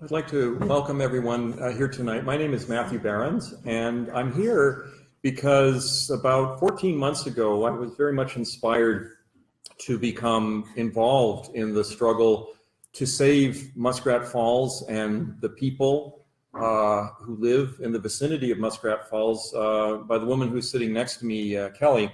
I'd like to welcome everyone here tonight. My name is Matthew Behrens, and I'm here because about 14 months ago, I was very much inspired to become involved in the struggle to save Muskrat Falls and the people who live in the vicinity of Muskrat Falls by the woman who's sitting next to me, Kelly,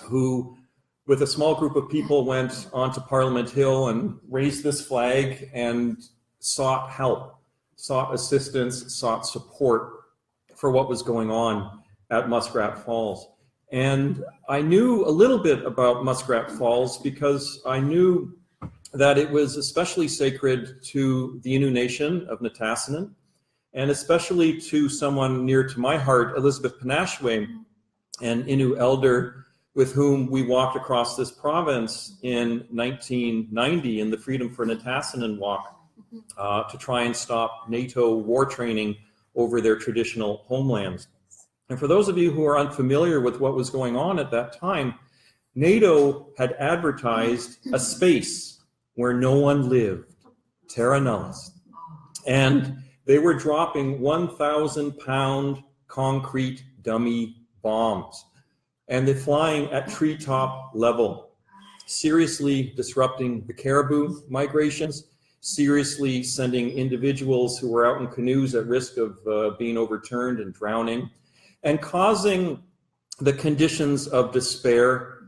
who with a small group of people went onto Parliament Hill and raised this flag and sought help, sought assistance, sought support for what was going on at Muskrat Falls. And I knew a little bit about Muskrat Falls because I knew that it was especially sacred to the Innu Nation of Nitassinan, and especially to someone near to my heart, Elizabeth Panashwe, an Innu elder with whom we walked across this province in 1990 in the Freedom for Nitassinan Walk to try and stop NATO war training over their traditional homelands. And for those of you who are unfamiliar with what was going on at that time, NATO had advertised a space where no one lived, terra nullis. And they were dropping 1,000-pound concrete dummy bombs. And they're flying at treetop level, seriously disrupting the caribou migrations, seriously sending individuals who were out in canoes at risk of being overturned and drowning, and causing the conditions of despair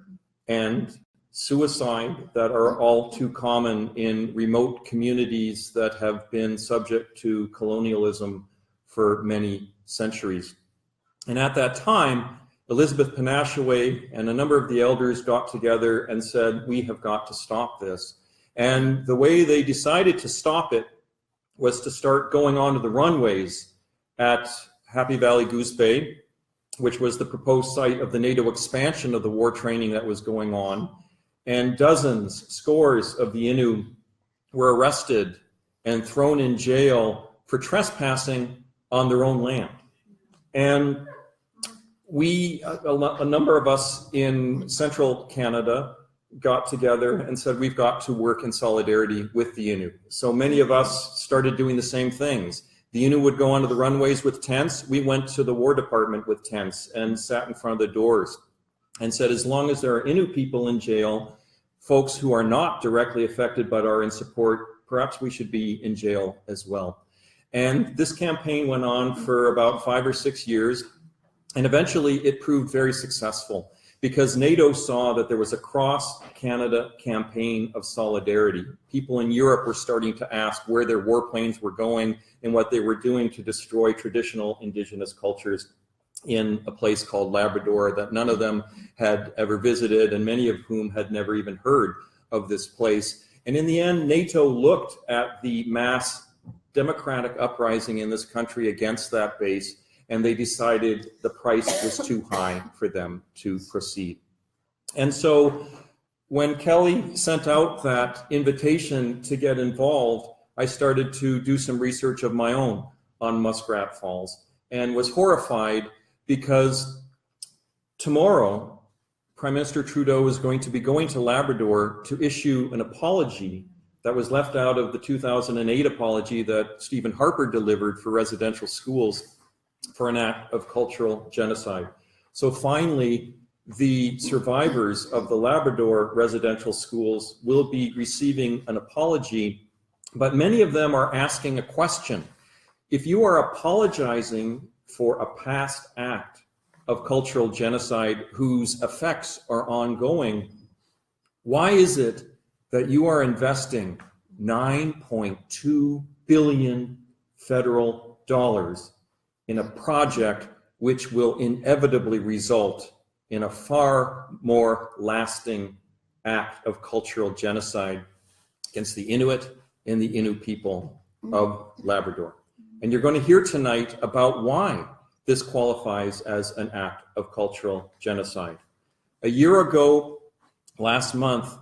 and suicide that are all too common in remote communities that have been subject to colonialism for many centuries. And at that time, Elizabeth Panashwe and a number of the elders got together and said, we have got to stop this. And the way they decided to stop it was to start going onto the runways at Happy Valley Goose Bay, which was the proposed site of the NATO expansion of the war training that was going on. And dozens, scores of the Innu were arrested and thrown in jail for trespassing on their own land. And we, a number of us in central Canada, got together and said, we've got to work in solidarity with the Innu. So many of us started doing the same things. The Innu would go onto the runways with tents. We went to the War Department with tents and sat in front of the doors and said, as long as there are Innu people in jail, folks who are not directly affected but are in support, perhaps we should be in jail as well. And this campaign went on for about 5 or 6 years. And eventually it proved very successful because NATO saw that there was a cross-Canada campaign of solidarity. People in Europe were starting to ask where their warplanes were going and what they were doing to destroy traditional Indigenous cultures in a place called Labrador that none of them had ever visited and many of whom had never even heard of this place. And in the end, NATO looked at the mass democratic uprising in this country against that base, and they decided the price was too high for them to proceed. And so when Kelly sent out that invitation to get involved, I started to do some research of my own on Muskrat Falls and was horrified because tomorrow, Prime Minister Trudeau is going to be going to Labrador to issue an apology that was left out of the 2008 apology that Stephen Harper delivered for residential schools for an act of cultural genocide. So finally, the survivors of the Labrador residential schools will be receiving an apology, but many of them are asking a question. If you are apologizing for a past act of cultural genocide whose effects are ongoing, why is it that you are investing $9.2 billion federal dollars in a project which will inevitably result in a far more lasting act of cultural genocide against the Inuit and the Innu people of Labrador? And you're going to hear tonight about why this qualifies as an act of cultural genocide. A year ago, last month,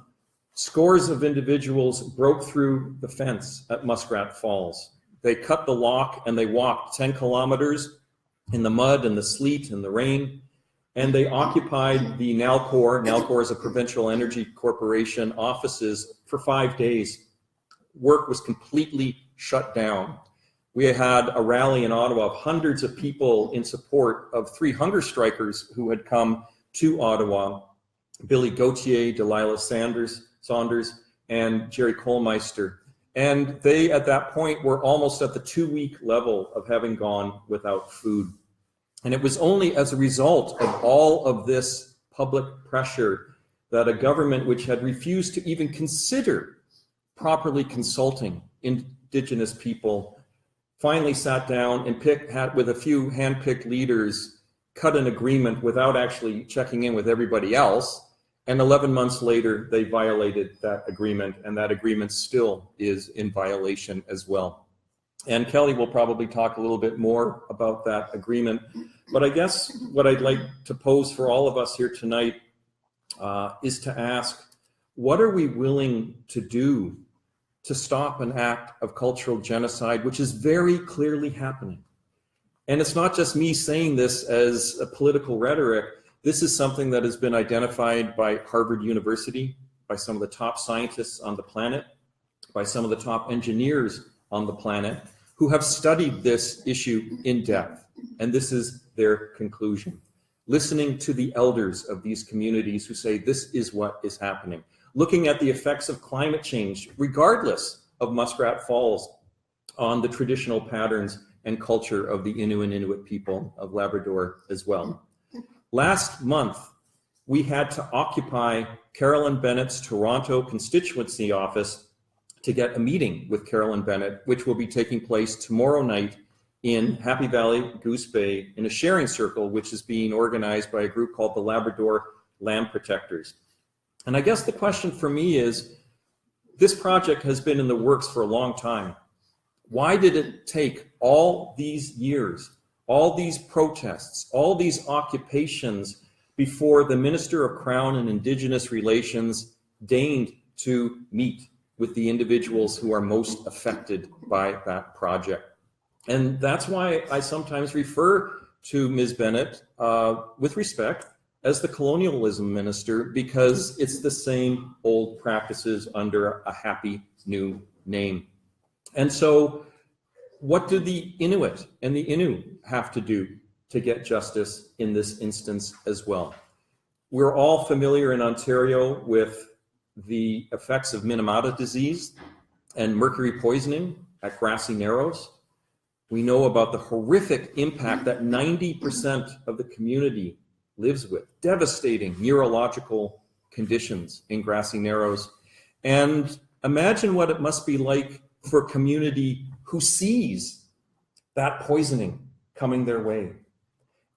scores of individuals broke through the fence at Muskrat Falls. They cut the lock and they walked 10 kilometers in the mud and the sleet and the rain, and they occupied the Nalcor. Nalcor is a provincial energy corporation offices for 5 days. Work was completely shut down. We had a rally in Ottawa of hundreds of people in support of 3 hunger strikers who had come to Ottawa: Billy Gauthier, Delilah Saunders, and Jerry Kohlmeister. And they, at that point, were almost at the 2-week level of having gone without food. And it was only as a result of all of this public pressure that a government which had refused to even consider properly consulting Indigenous people finally sat down and with a few hand-picked leaders, cut an agreement without actually checking in with everybody else. And 11 months later, they violated that agreement, and that agreement still is in violation as well. And Kelly will probably talk a little bit more about that agreement. But I guess what I'd like to pose for all of us here tonight is to ask, what are we willing to do to stop an act of cultural genocide, which is very clearly happening? And it's not just me saying this as a political rhetoric. This is something that has been identified by Harvard University, by some of the top scientists on the planet, by some of the top engineers on the planet, who have studied this issue in depth. And this is their conclusion. Listening to the elders of these communities who say this is what is happening. Looking at the effects of climate change, regardless of Muskrat Falls, on the traditional patterns and culture of the Innu and Inuit people of Labrador as well. Last month, we had to occupy Carolyn Bennett's Toronto constituency office to get a meeting with Carolyn Bennett, which will be taking place tomorrow night in Happy Valley, Goose Bay, in a sharing circle, which is being organized by a group called the Labrador Land Protectors. And I guess the question for me is, this project has been in the works for a long time. Why did it take all these years, all these protests, all these occupations before the Minister of Crown and Indigenous Relations deigned to meet with the individuals who are most affected by that project? And that's why I sometimes refer to Ms. Bennett with respect as the colonialism minister, because it's the same old practices under a happy new name. And so what do the Inuit and the Innu have to do to get justice in this instance as well? We're all familiar in Ontario with the effects of Minamata disease and mercury poisoning at Grassy Narrows. We know about the horrific impact that 90% of the community lives with, devastating neurological conditions in Grassy Narrows. And imagine what it must be like for a community who sees that poisoning coming their way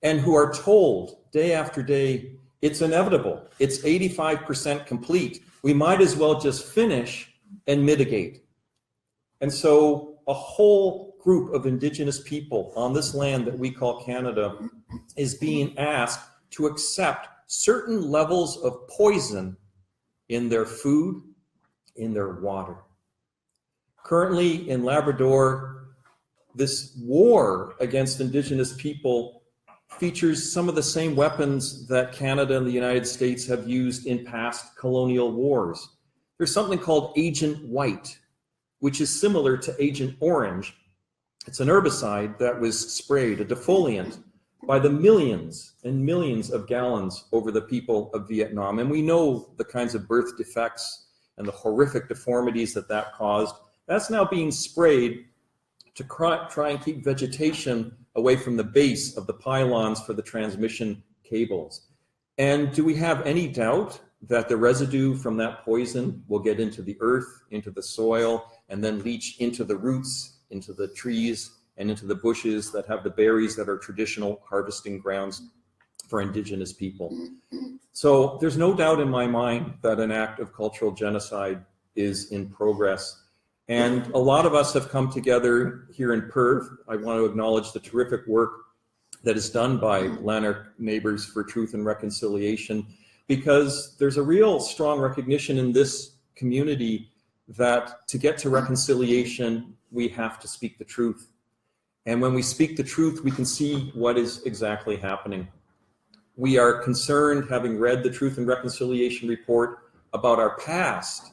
and who are told day after day, it's inevitable, it's 85% complete, we might as well just finish and mitigate. And so a whole group of Indigenous people on this land that we call Canada is being asked to accept certain levels of poison in their food, in their water. Currently in Labrador, this war against Indigenous people features some of the same weapons that Canada and the United States have used in past colonial wars. There's something called Agent White, which is similar to Agent Orange. It's an herbicide that was sprayed, a defoliant, by the millions and millions of gallons over the people of Vietnam. And we know the kinds of birth defects and the horrific deformities that that caused. That's now being sprayed to try and keep vegetation away from the base of the pylons for the transmission cables. And do we have any doubt that the residue from that poison will get into the earth, into the soil, and then leach into the roots, into the trees, and into the bushes that have the berries that are traditional harvesting grounds for Indigenous people? So there's no doubt in my mind that an act of cultural genocide is in progress. And a lot of us have come together here in Perth. I want to acknowledge the terrific work that is done by Lanark Neighbours for Truth and Reconciliation, because there's a real strong recognition in this community that to get to reconciliation, we have to speak the truth. And when we speak the truth, we can see what is exactly happening. We are concerned, having read the Truth and Reconciliation report, about our past,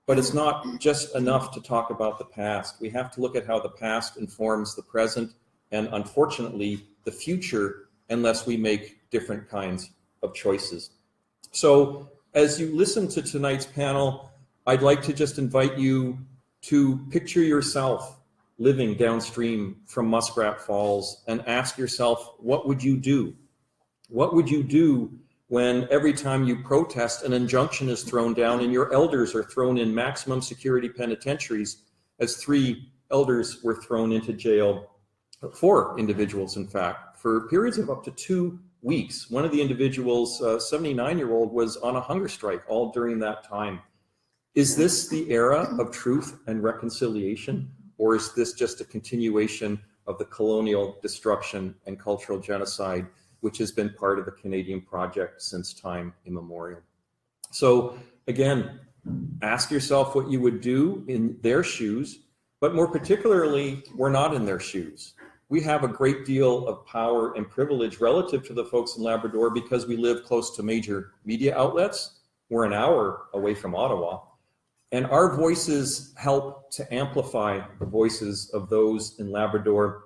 But it's not just enough to talk about the past. We have to look at how the past informs the present and, unfortunately, the future, unless we make different kinds of choices. So as you listen to tonight's panel, I'd like to just invite you to picture yourself living downstream from Muskrat Falls and ask yourself, what would you do? What would you do when every time you protest, an injunction is thrown down and your elders are thrown in maximum security penitentiaries, as 3 elders were thrown into jail, 4 individuals, in fact, for periods of up to 2 weeks. One of the individuals, 79-year-old, was on a hunger strike all during that time. Is this the era of truth and reconciliation, or is this just a continuation of the colonial destruction and cultural genocide which has been part of the Canadian project since time immemorial? So again, ask yourself what you would do in their shoes, but more particularly, we're not in their shoes. We have a great deal of power and privilege relative to the folks in Labrador because we live close to major media outlets. We're an hour away from Ottawa, and our voices help to amplify the voices of those in Labrador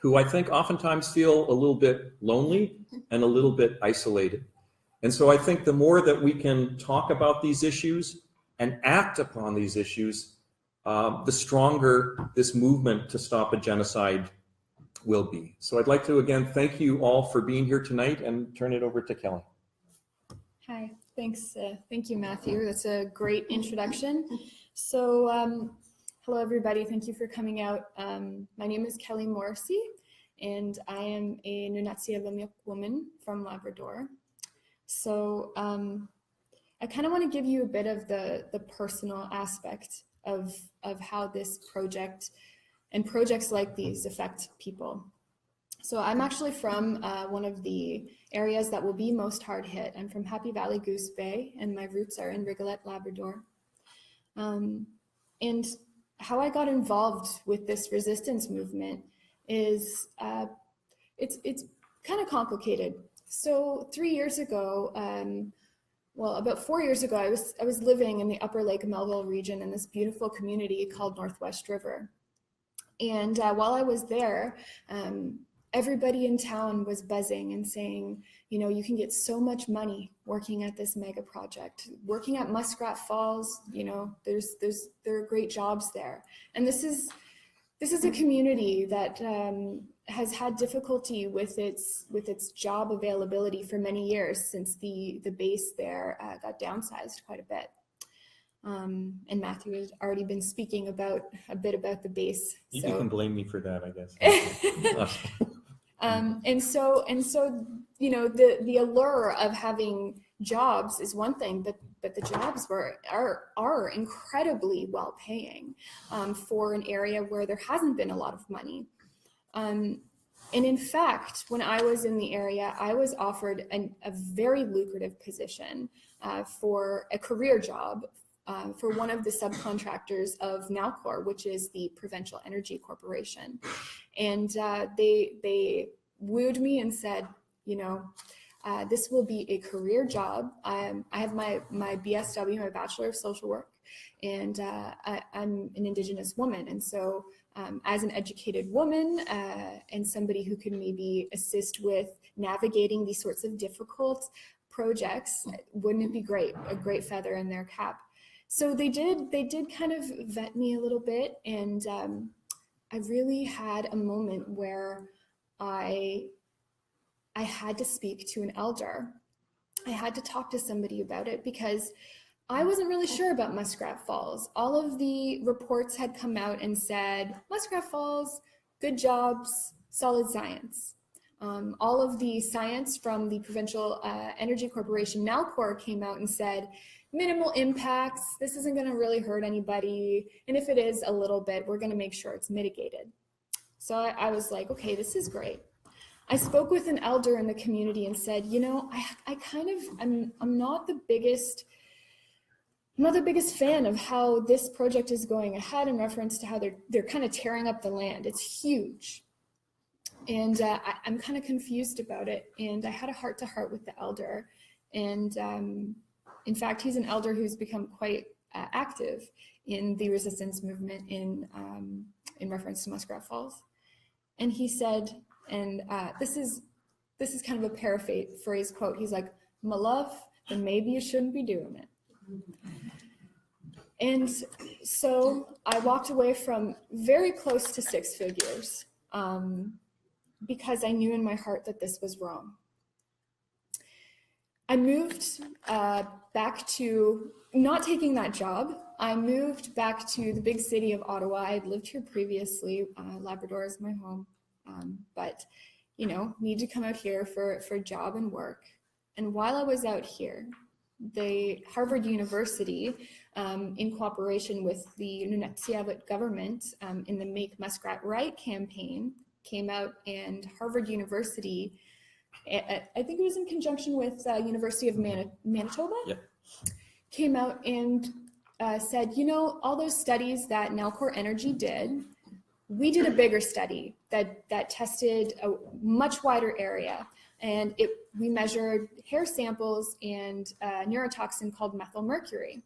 who I think oftentimes feel a little bit lonely and a little bit isolated. And so I think the more that we can talk about these issues and act upon these issues, the stronger this movement to stop a genocide will be. So I'd like to again thank you all for being here tonight and turn it over to Kelly. Hi, thanks. Thank you, Matthew. That's a great introduction. So hello, everybody. Thank you for coming out. My name is Kelly Morrissey, and I am a Nunatsiavamilk woman from Labrador. So I kind of want to give you a bit of the personal aspect of how this project and projects like these affect people. So I'm actually from one of the areas that will be most hard hit. I'm from Happy Valley Goose Bay, and my roots are in Rigolet, Labrador. And how I got involved with this resistance movement is it's kind of complicated. So 3 years ago, well, about 4 years ago, I was living in the Upper Lake Melville region in this beautiful community called Northwest River. And while I was there, everybody in town was buzzing and saying, you know, you can get so much money working at this mega project, working at Muskrat Falls. You know, there are great jobs there. And this is a community that has had difficulty with its job availability for many years since the base there got downsized quite a bit. And Matthew has already been speaking a bit about the base. You can blame me for that, I guess. And so, you know, the allure of having jobs is one thing, but the jobs are incredibly well paying for an area where there hasn't been a lot of money. And in fact, when I was in the area, I was offered a very lucrative position for a career job for one of the subcontractors of Nalcor, which is the Provincial Energy Corporation. And they wooed me and said, you know, this will be a career job. I have my BSW, my Bachelor of Social Work, and I'm an Indigenous woman. And so as an educated woman and somebody who can maybe assist with navigating these sorts of difficult projects, wouldn't it be great? A great feather in their cap. So they did kind of vet me a little bit, and I really had a moment where I had to speak to an elder. I had to talk to somebody about it because I wasn't really sure about Muskrat Falls. All of the reports had come out and said, Muskrat Falls, good jobs, solid science. All of the science from the Provincial Energy Corporation, Nalcor, came out and said, minimal impacts, this isn't going to really hurt anybody, and if it is a little bit, we're going to make sure it's mitigated. So I was like, okay, this is great. I spoke with an elder in the community and said, you know, I'm not the biggest fan of how this project is going ahead in reference to how they're kind of tearing up the land. It's huge. And I'm kind of confused about it. And I had a heart-to-heart with the elder. And in fact, he's an elder who's become quite active in the resistance movement in reference to Muskrat Falls. And he said, and this is kind of a paraphrase quote. He's like, "My love, then maybe you shouldn't be doing it." And so I walked away from very close to six figures because I knew in my heart that this was wrong. I moved back to, not taking that job, I moved back to the big city of Ottawa. I'd lived here previously. Labrador is my home, but need to come out here for job and work. And while I was out here, the Harvard University, in cooperation with the Nunavut government in the Make Muskrat Right campaign, came out, and Harvard University, I think it was in conjunction with University of Manitoba, yep, came out and said, all those studies that Nalcor Energy did, we did a bigger study that tested a much wider area. And we measured hair samples and a neurotoxin called methylmercury.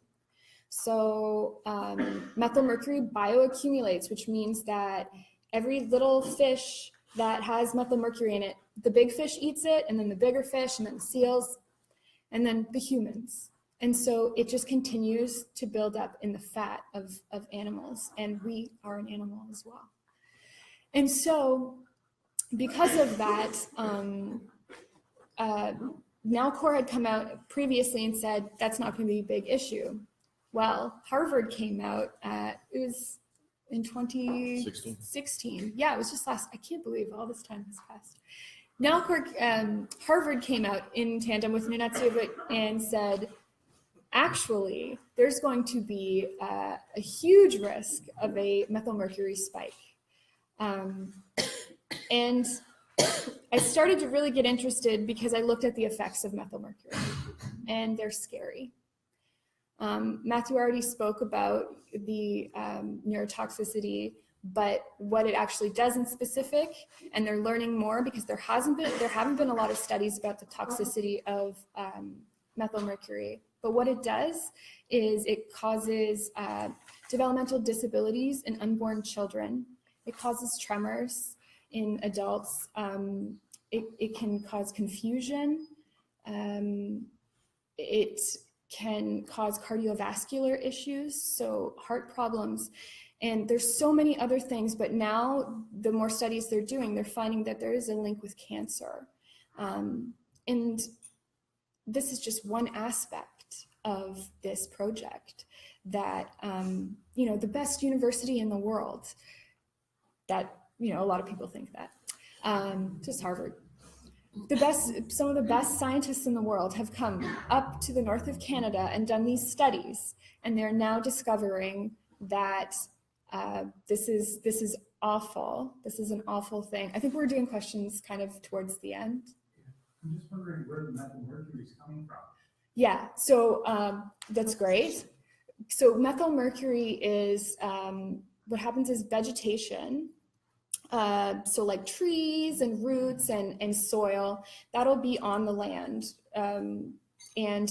So methylmercury bioaccumulates, which means that every little fish that has methylmercury in it, the big fish eats it, and then the bigger fish, and then the seals, and then the humans. And so it just continues to build up in the fat of animals, and we are an animal as well. And so because of that, Nalcor had come out previously and said, that's not going to be a big issue. Well, Harvard came out, it was in 2016. Yeah, it was just I can't believe all this time has passed. Nalcor, Harvard came out in tandem with Nunavut and said, actually, there's going to be a huge risk of a methylmercury spike. And I started to really get interested because I looked at the effects of methylmercury, and they're scary. Matthew already spoke about the neurotoxicity, but what it actually does in specific, and they're learning more because there haven't been a lot of studies about the toxicity of methylmercury. But what it does is it causes developmental disabilities in unborn children. It causes tremors in adults. It can cause confusion. It can cause cardiovascular issues, so heart problems. And there's so many other things, but now the more studies they're doing, they're finding that there is a link with cancer. And this is just one aspect of this project that, the best university in the world, that, a lot of people think that, just Harvard. Some of the best scientists in the world have come up to the north of Canada and done these studies, and they're now discovering that this is awful. This is an awful thing. I think we're doing questions kind of towards the end. I'm just wondering where the methylmercury is coming from. Yeah, so that's great. So methylmercury is, what happens is vegetation, so like trees and roots and soil, that'll be on the land. And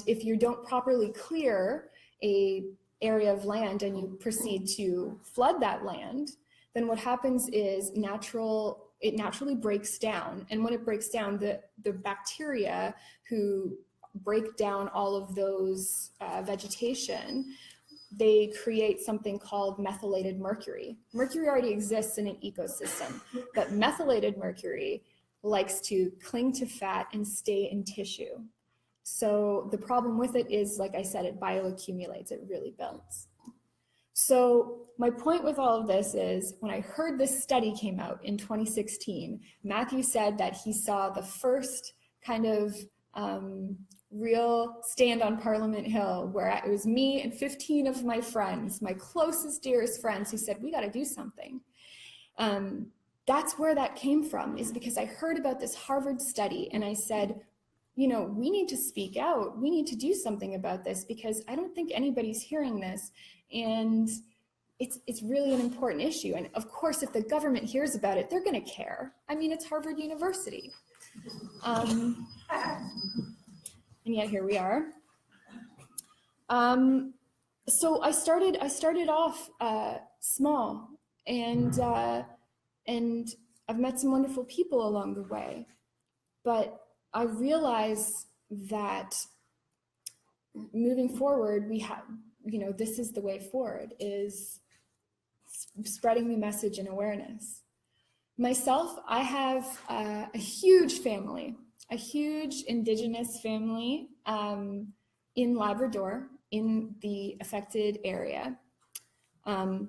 if you don't properly clear a area of land and you proceed to flood that land, then what happens is it naturally breaks down. And when it breaks down, the bacteria who break down all of those vegetation, they create something called methylated mercury. Mercury already exists in an ecosystem, but methylated mercury likes to cling to fat and stay in tissue. So the problem with it is, like I said, it bioaccumulates, it really builds. So my point with all of this is, when I heard this study came out in 2016, Matthew said that he saw the first kind of real stand on Parliament Hill, where it was me and 15 of my friends, my closest, dearest friends, who said, we got to do something. That's where that came from, is because I heard about this Harvard study and I said, we need to speak out. We need to do something about this, because I don't think anybody's hearing this. And it's really an important issue. And of course, if the government hears about it, they're going to care. I mean, it's Harvard University. And yet here we are. so I started off small, and I've met some wonderful people along the way, but I realize that moving forward, we have, this is the way forward, is spreading the message and awareness. Myself, I have a huge family, a huge Indigenous family in Labrador, in the affected area. And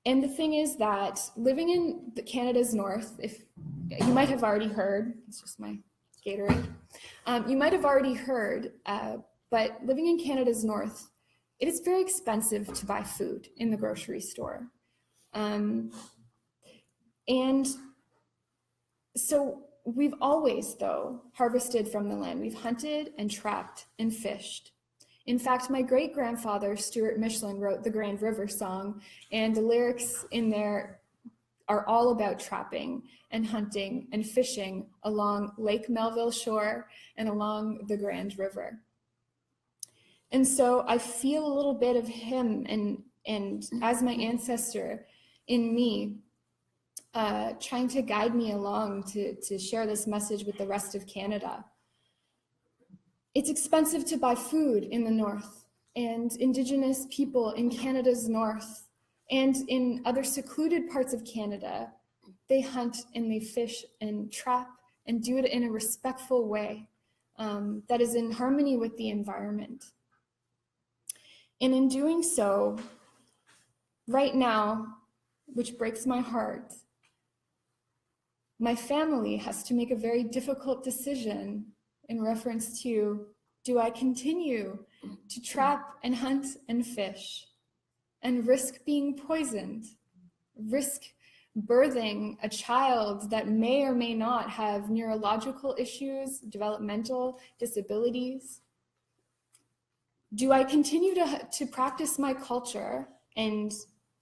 the thing is that living in Canada's north, if you might have already heard, it's just my Gatorade, you might have already heard, but living in Canada's north, it is very expensive to buy food in the grocery store. And so we've always, though, harvested from the land. We've hunted and trapped and fished. In fact, my great-grandfather, Stuart Michelin, wrote the Grand River song, and the lyrics in there are all about trapping and hunting and fishing along Lake Melville shore and along the Grand River. And so I feel a little bit of him and as my ancestor in me, trying to guide me along to share this message with the rest of Canada. It's expensive to buy food in the north, and Indigenous people in Canada's north and in other secluded parts of Canada, they hunt and they fish and trap and do it in a respectful way that is in harmony with the environment. And in doing so, right now, which breaks my heart, my family has to make a very difficult decision in reference to, do I continue to trap and hunt and fish and risk being poisoned, risk birthing a child that may or may not have neurological issues, developmental disabilities? Do I continue to practice my culture and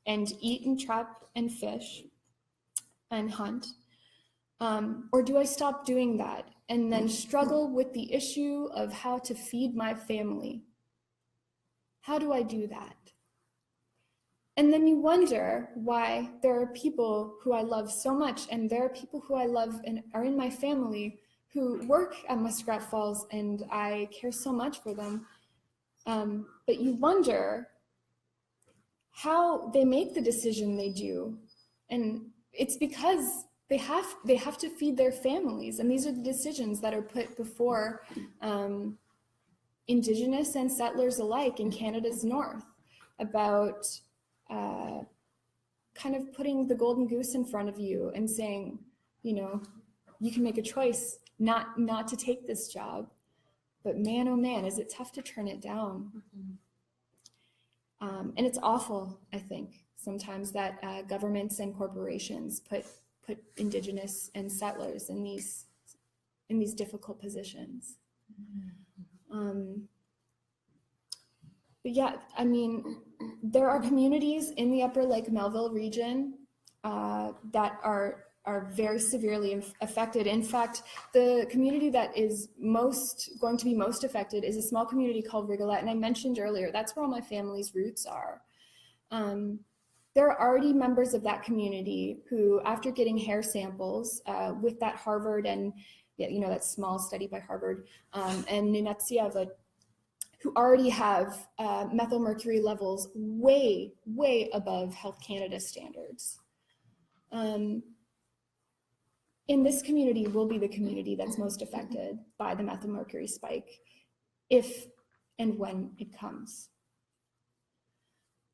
eat and trap and fish and hunt? Or do I stop doing that and then struggle with the issue of how to feed my family? How do I do that? And then you wonder why there are people who I love so much, and there are people who I love and are in my family who work at Muskrat Falls, and I care so much for them. But you wonder how they make the decision they do. And it's because they have to feed their families, and these are the decisions that are put before Indigenous and settlers alike in Canada's north about kind of putting the golden goose in front of you and saying, you can make a choice not to take this job, but man, oh man, is it tough to turn it down. And it's awful, I think, sometimes that governments and corporations put Indigenous and settlers in these difficult positions. But yeah, I mean, there are communities in the Upper Lake Melville region that are very severely affected. In fact, the community that is going to be most affected is a small community called Rigolette, and I mentioned earlier, that's where all my family's roots are. There are already members of that community who, after getting hair samples with that Harvard and that small study by Harvard and Nunetsieva, who already have methylmercury levels way, way above Health Canada standards. In this community will be the community that's most affected by the methylmercury spike, if and when it comes.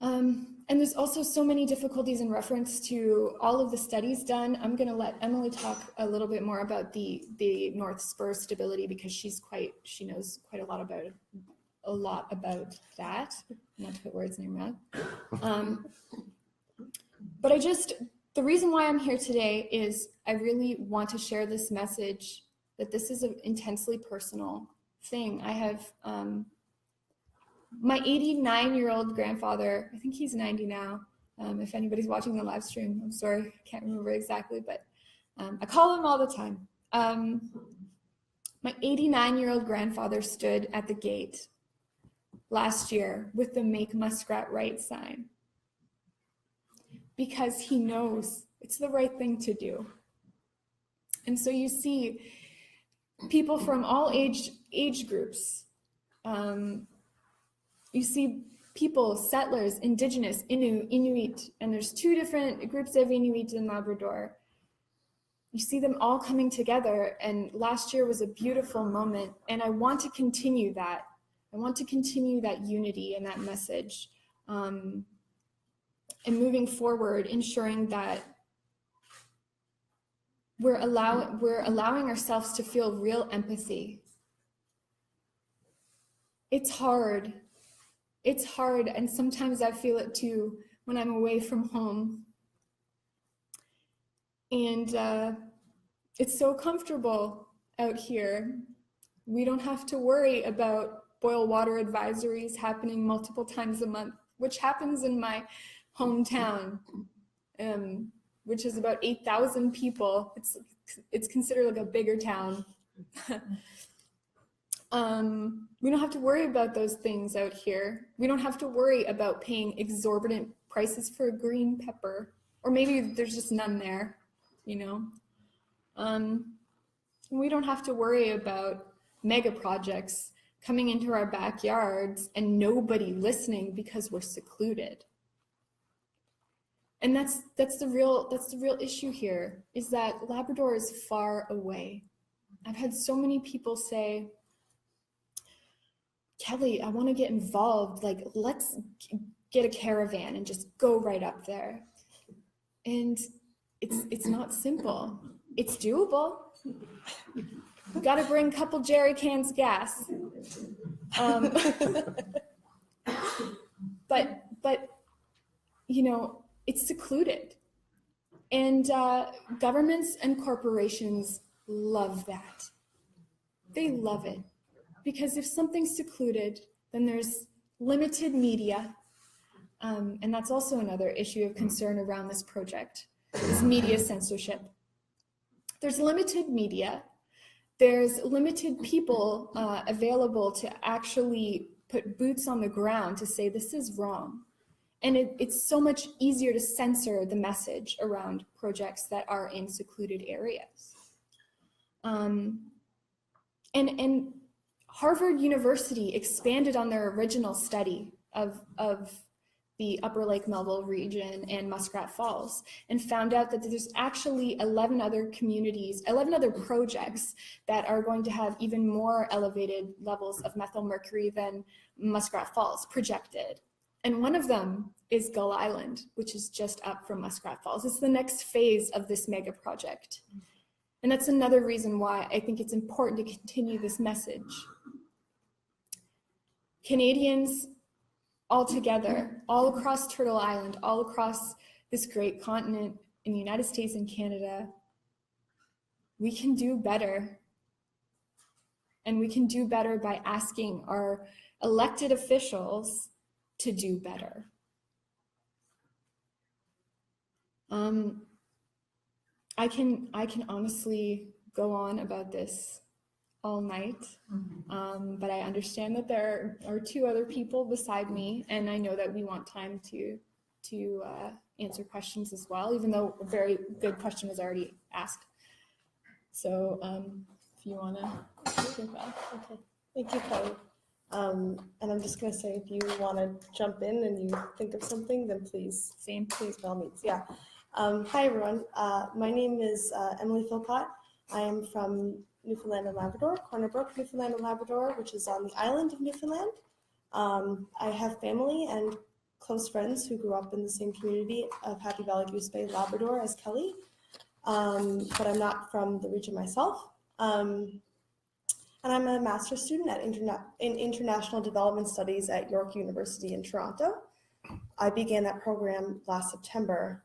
And there's also so many difficulties in reference to all of the studies done. I'm going to let Emily talk a little bit more about the North Spur stability, because she knows quite a lot about that. Not to put words in your mouth. But the reason why I'm here today is I really want to share this message that this is an intensely personal thing. I have my 89-year-old grandfather, I think he's 90 now. If anybody's watching the live stream, I'm sorry, I can't remember exactly, but I call him all the time. My 89-year-old grandfather stood at the gate last year with the Make Muskrat Right sign, because he knows it's the right thing to do. And so you see people from all age groups. You see people, settlers, Indigenous, Inuit, and there's 2 different groups of Inuit in Labrador. You see them all coming together, and last year was a beautiful moment, and I want to continue that. I want to continue that unity and that message, and moving forward, ensuring that we're allowing ourselves to feel real empathy. It's hard, and sometimes I feel it too when I'm away from home. And it's so comfortable out here. We don't have to worry about boil water advisories happening multiple times a month, which happens in my hometown, which is about 8,000 people. It's considered like a bigger town. We don't have to worry about those things out here. We don't have to worry about paying exorbitant prices for a green pepper, or maybe there's just none there, you know. We don't have to worry about mega projects coming into our backyards and nobody listening because we're secluded. And that's the real issue here, is that Labrador is far away. I've had so many people say, Kelly, I want to get involved. Like, let's get a caravan and just go right up there. And it's not simple. It's doable. You got to bring a couple jerry cans gas. But you know, it's secluded, and governments and corporations love that. They love it, because if something's secluded, then there's limited media, and that's also another issue of concern around this project, is media censorship. There's limited media. There's limited people available to actually put boots on the ground to say this is wrong. And it's so much easier to censor the message around projects that are in secluded areas. And Harvard University expanded on their original study of the Upper Lake Melville region and Muskrat Falls, and found out that there's actually 11 other projects that are going to have even more elevated levels of methylmercury than Muskrat Falls projected. And one of them is Gull Island, which is just up from Muskrat Falls. It's the next phase of this mega project. And that's another reason why I think it's important to continue this message. Canadians all together, all across Turtle Island, all across this great continent in the United States and Canada, we can do better. And we can do better by asking our elected officials to do better. I can honestly go on about this all night, but I understand that there are 2 other people beside me, and I know that we want time to answer questions as well, even though a very good question was already asked. So if you want to take that. Okay, thank you, Kelly. And I'm just going to say, if you want to jump in and you think of something, then please, by all means. Yeah. Hi, everyone. My name is Emily Philpott. I am from Newfoundland and Labrador, Corner Brook, Newfoundland and Labrador, which is on the island of Newfoundland. I have family and close friends who grew up in the same community of Happy Valley Goose Bay, Labrador, as Kelly, but I'm not from the region myself. And I'm a master's student in International Development Studies at York University in Toronto. I began that program last September.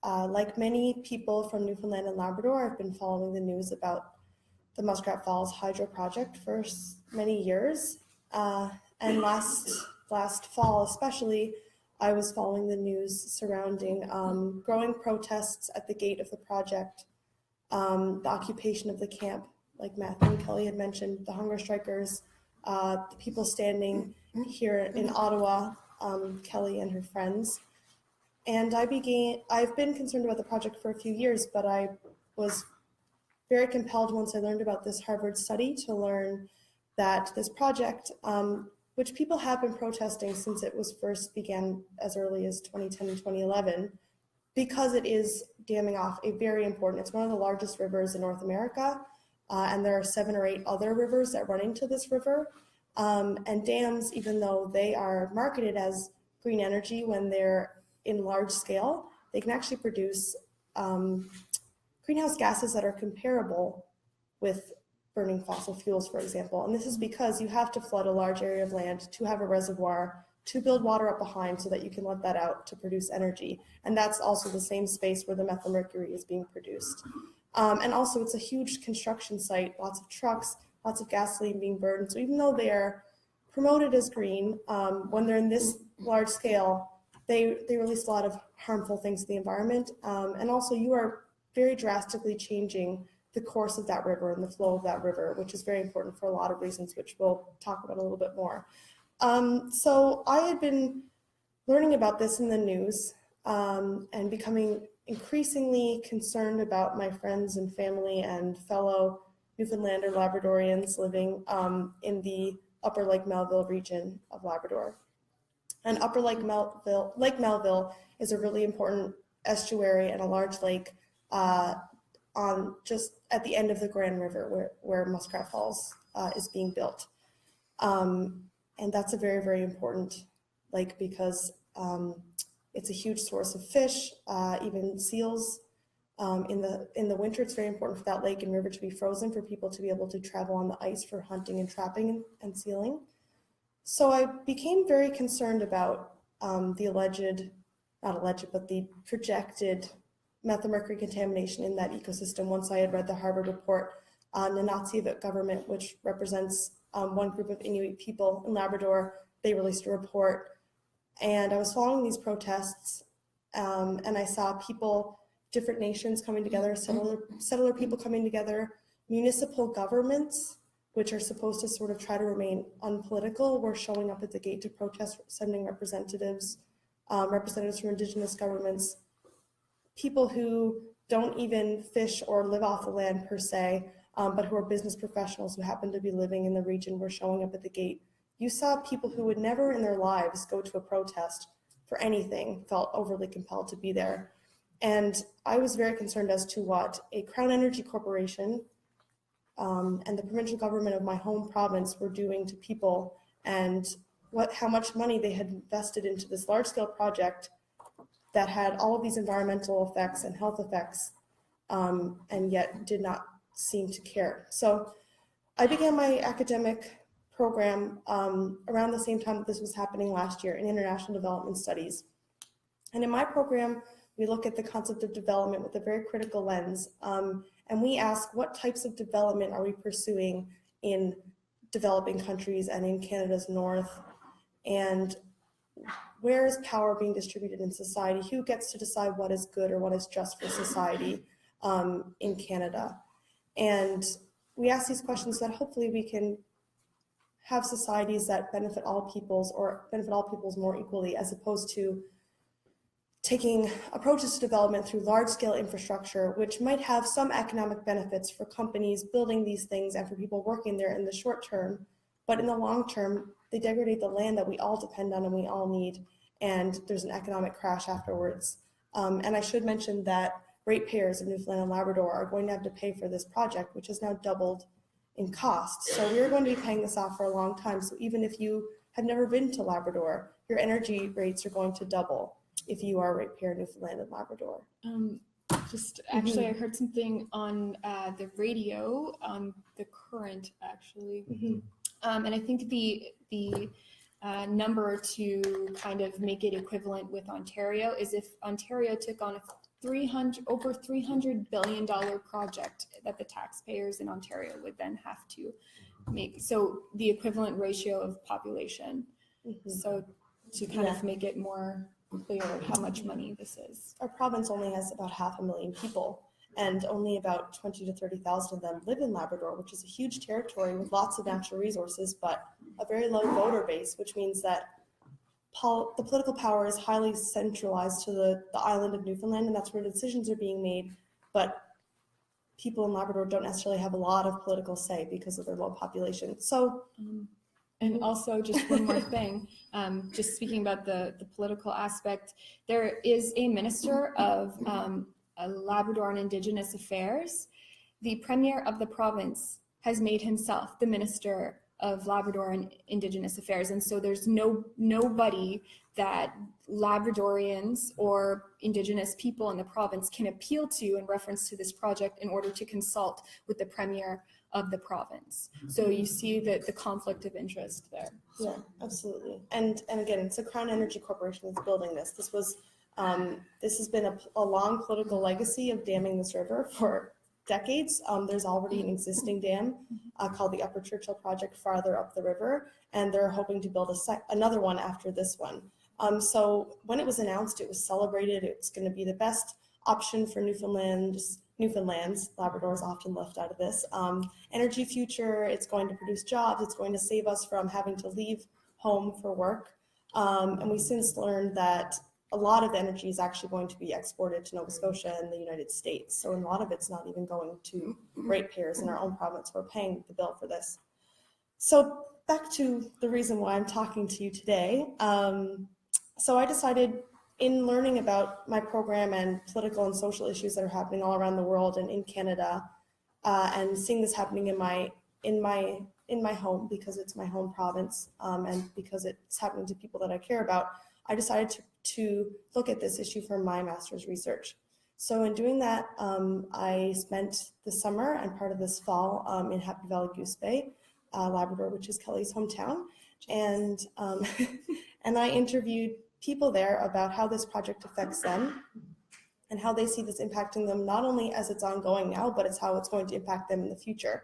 Like many people from Newfoundland and Labrador, I've been following the news about the Muskrat Falls hydro project for many years. And last fall especially, I was following the news surrounding growing protests at the gate of the project, the occupation of the camp, like Matthew and Kelly had mentioned, the hunger strikers, the people standing here in Ottawa, Kelly and her friends. And I've been concerned about the project for a few years, but I was very compelled once I learned about this Harvard study to learn that this project, which people have been protesting since it was first began as early as 2010 and 2011, because it is damming off a very important, it's one of the largest rivers in North America, and there are 7 or 8 other rivers that run into this river. And dams, even though they are marketed as green energy when they're in large scale, they can actually produce greenhouse gases that are comparable with burning fossil fuels, for example. And this is because you have to flood a large area of land to have a reservoir to build water up behind so that you can let that out to produce energy. And that's also the same space where the methylmercury is being produced. And also it's a huge construction site, lots of trucks, lots of gasoline being burned. So even though they are promoted as green, when they're in this large scale, they release a lot of harmful things to the environment. And also you are very drastically changing the course of that river and the flow of that river, which is very important for a lot of reasons, which we'll talk about a little bit more. So I had been learning about this in the news and becoming increasingly concerned about my friends and family and fellow Newfoundlander Labradorians living in the Upper Lake Melville region of Labrador. And Upper Lake Melville is a really important estuary and a large lake on just at the end of the Grand River where Muskrat Falls is being built. And that's a very, very important lake because it's a huge source of fish, even seals. In the winter, it's very important for that lake and river to be frozen for people to be able to travel on the ice for hunting and trapping and sealing. So I became very concerned about the projected methylmercury contamination in that ecosystem once I had read the Harvard report on the Nazi government, which represents one group of Inuit people in Labrador. They released a report, and I was following these protests, and I saw people, different nations coming together, settler people coming together, municipal governments, which are supposed to sort of try to remain unpolitical, were showing up at the gate to protest, sending representatives from Indigenous governments, people who don't even fish or live off the land per se, but who are business professionals who happen to be living in the region were showing up at the gate. You saw people who would never in their lives go to a protest for anything, felt overly compelled to be there. And I was very concerned as to what a Crown Energy Corporation and the provincial government of my home province were doing to people, and how much money they had invested into this large-scale project that had all of these environmental effects and health effects, and yet did not seem to care. So I began my academic program around the same time that this was happening last year in international development studies. And in my program, we look at the concept of development with a very critical lens. And we ask, what types of development are we pursuing in developing countries and in Canada's north? And where is power being distributed in society? Who gets to decide what is good or what is just for society in Canada? And we ask these questions so that hopefully we can have societies that benefit all peoples or benefit all peoples more equally, as opposed to taking approaches to development through large-scale infrastructure, which might have some economic benefits for companies building these things and for people working there in the short term, but in the long term, they degrade the land that we all depend on and we all need, and there's an economic crash afterwards. And I should mention that ratepayers in Newfoundland and Labrador are going to have to pay for this project, which has now doubled in cost. So we're going to be paying this off for a long time. So even if you have never been to Labrador, your energy rates are going to double if you are a ratepayer in Newfoundland and Labrador. Actually, I heard something on the radio, on the current actually, and I think the number to kind of make it equivalent with Ontario is if Ontario took on a over $300 billion project that the taxpayers in Ontario would then have to make. So the equivalent ratio of population. So to kind of make it more clear how much money this is. Our province only has about 500,000 people, and only about 20 to 30,000 of them live in Labrador, which is a huge territory with lots of natural resources, but a very low voter base, which means that the political power is highly centralized to the island of Newfoundland, and that's where decisions are being made. But people in Labrador don't necessarily have a lot of political say because of their low population. So, and also just one more thing, just speaking about the political aspect, there is a Minister of Labrador and Indigenous Affairs. The Premier of the province has made himself the Minister of Labrador and Indigenous Affairs. And so there's nobody that Labradorians or Indigenous people in the province can appeal to in reference to this project in order to consult with the Premier of the province. So you see the conflict of interest there. yeah, absolutely. And again, it's a Crown Energy Corporation that's building this. This has been a long political legacy of damming this river for decades. There's already an existing dam called the Upper Churchill Project farther up the river, and they're hoping to build another one after this one. So when it was announced, it was celebrated. It's going to be the best option for Newfoundland's, Labrador is often left out of this, energy future. It's going to produce jobs. It's going to save us from having to leave home for work. And we since learned that a lot of energy is actually going to be exported to Nova Scotia and the United States. So a lot of it's not even going to ratepayers in our own province who are paying the bill for this. So back to the reason why I'm talking to you today. So I decided, in learning about my program and political and social issues that are happening all around the world and in Canada, and seeing this happening in my home, because it's my home province, and because it's happening to people that I care about, I decided to look at this issue for my master's research. So in doing that, I spent the summer and part of this fall in Happy Valley Goose Bay, Labrador, which is Kelly's hometown, and and I interviewed people there about how this project affects them and how they see this impacting them, not only as it's ongoing now, but it's how it's going to impact them in the future.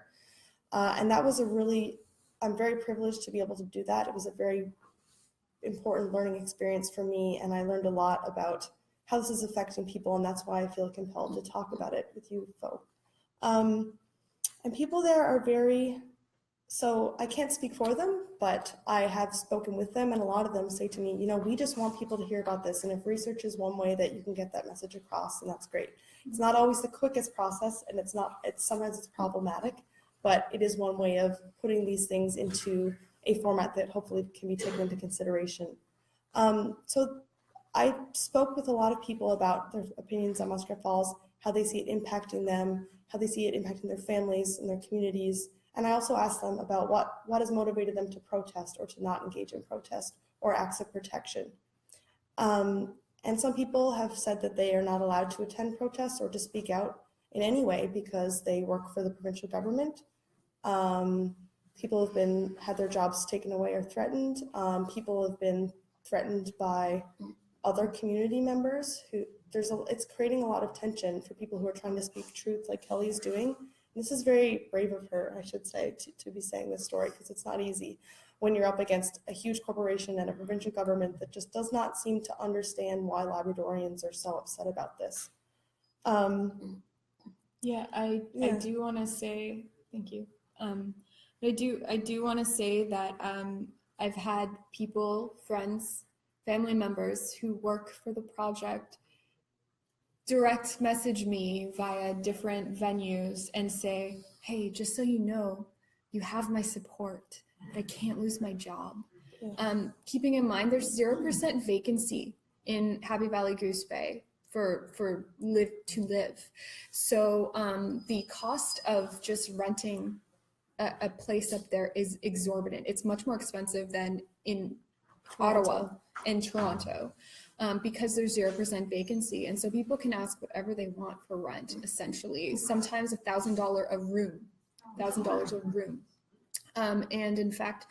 And that was I'm very privileged to be able to do that. It was a very important learning experience for me, and I learned a lot about how this is affecting people, and that's why I feel compelled to talk about it with you folk. And people there are so I can't speak for them, but I have spoken with them, and a lot of them say to me, we just want people to hear about this, and if research is one way that you can get that message across, then that's great. It's not always the quickest process, and sometimes it's problematic, but it is one way of putting these things into a format that hopefully can be taken into consideration. So I spoke with a lot of people about their opinions on Muskrat Falls, how they see it impacting them, how they see it impacting their families and their communities. And I also asked them about what has motivated them to protest or to not engage in protest or acts of protection. And some people have said that they are not allowed to attend protests or to speak out in any way because they work for the provincial government. People have had their jobs taken away or threatened. People have been threatened by other community members it's creating a lot of tension for people who are trying to speak truth like Kelly's doing. This is very brave of her, I should say, to be saying this story, because it's not easy when you're up against a huge corporation and a provincial government that just does not seem to understand why Labradorians are so upset about this. I do want to say thank you. I do want to say that I've had people, friends, family members who work for the project direct message me via different venues and say, hey, just so you know, you have my support, but I can't lose my job. Yeah. Keeping in mind there's 0% vacancy in Happy Valley Goose Bay for live. So the cost of just renting a place up there is exorbitant. It's much more expensive than in Ottawa and Toronto. Because there's 0% vacancy. And so people can ask whatever they want for rent, essentially. Sometimes $1,000 a room. And in fact,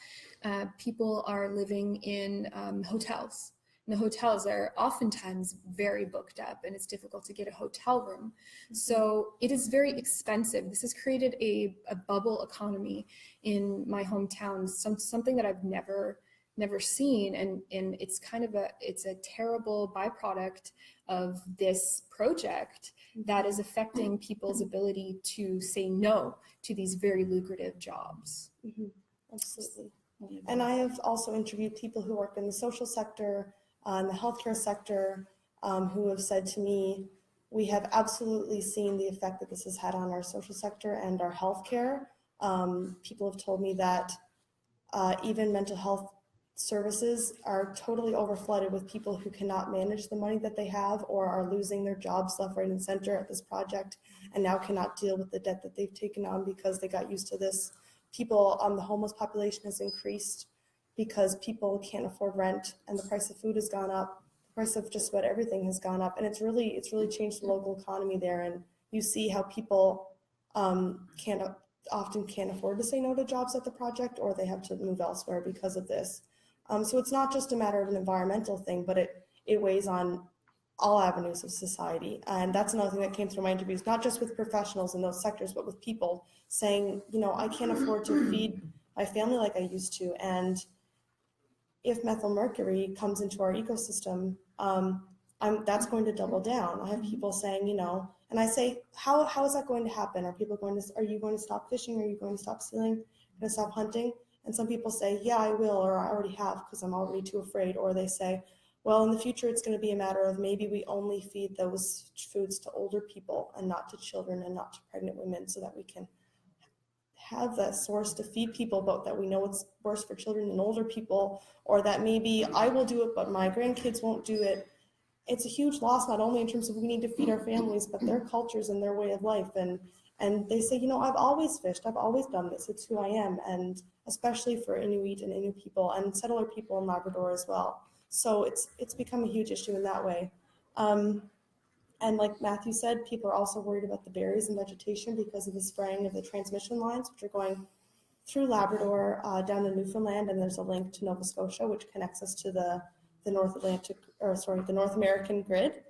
people are living in hotels. And the hotels are oftentimes very booked up, and it's difficult to get a hotel room. So it is very expensive. This has created a bubble economy in my hometown, something that I've never seen, and it's a terrible byproduct of this project that is affecting people's ability to say no to these very lucrative jobs. Absolutely. And I have also interviewed people who work in the social sector, in the healthcare sector, who have said to me, we have absolutely seen the effect that this has had on our social sector and our healthcare. People have told me that even mental health services are totally overflooded with people who cannot manage the money that they have or are losing their jobs left, right, and center at this project and now cannot deal with the debt that they've taken on because they got used to this. People, the homeless population has increased because people can't afford rent and the price of food has gone up. The price of just about everything has gone up, and it's really changed the local economy there. And you see how people often can't afford to say no to jobs at the project, or they have to move elsewhere because of this. So it's not just a matter of an environmental thing, but it weighs on all avenues of society. And that's another thing that came through my interviews, not just with professionals in those sectors, but with people saying, I can't afford to feed my family like I used to. And if methylmercury comes into our ecosystem, that's going to double down. I have people saying, and I say, how is that going to happen? Are you going to stop fishing? Are you going to stop stealing? Are you going to stop hunting? And some people say, yeah, I will, or I already have because I'm already too afraid. Or they say, well, in the future, it's going to be a matter of maybe we only feed those foods to older people and not to children and not to pregnant women so that we can have that source to feed people, but that we know it's worse for children and older people, or that maybe I will do it, but my grandkids won't do it. It's a huge loss, not only in terms of we need to feed our families, but their cultures and their way of life. And they say, I've always fished. I've always done this. It's who I am. And especially for Inuit and Innu people and settler people in Labrador as well. So it's become a huge issue in that way. And like Matthew said, people are also worried about the berries and vegetation because of the spraying of the transmission lines, which are going through Labrador down to Newfoundland. And there's a link to Nova Scotia, which connects us to the North American grid.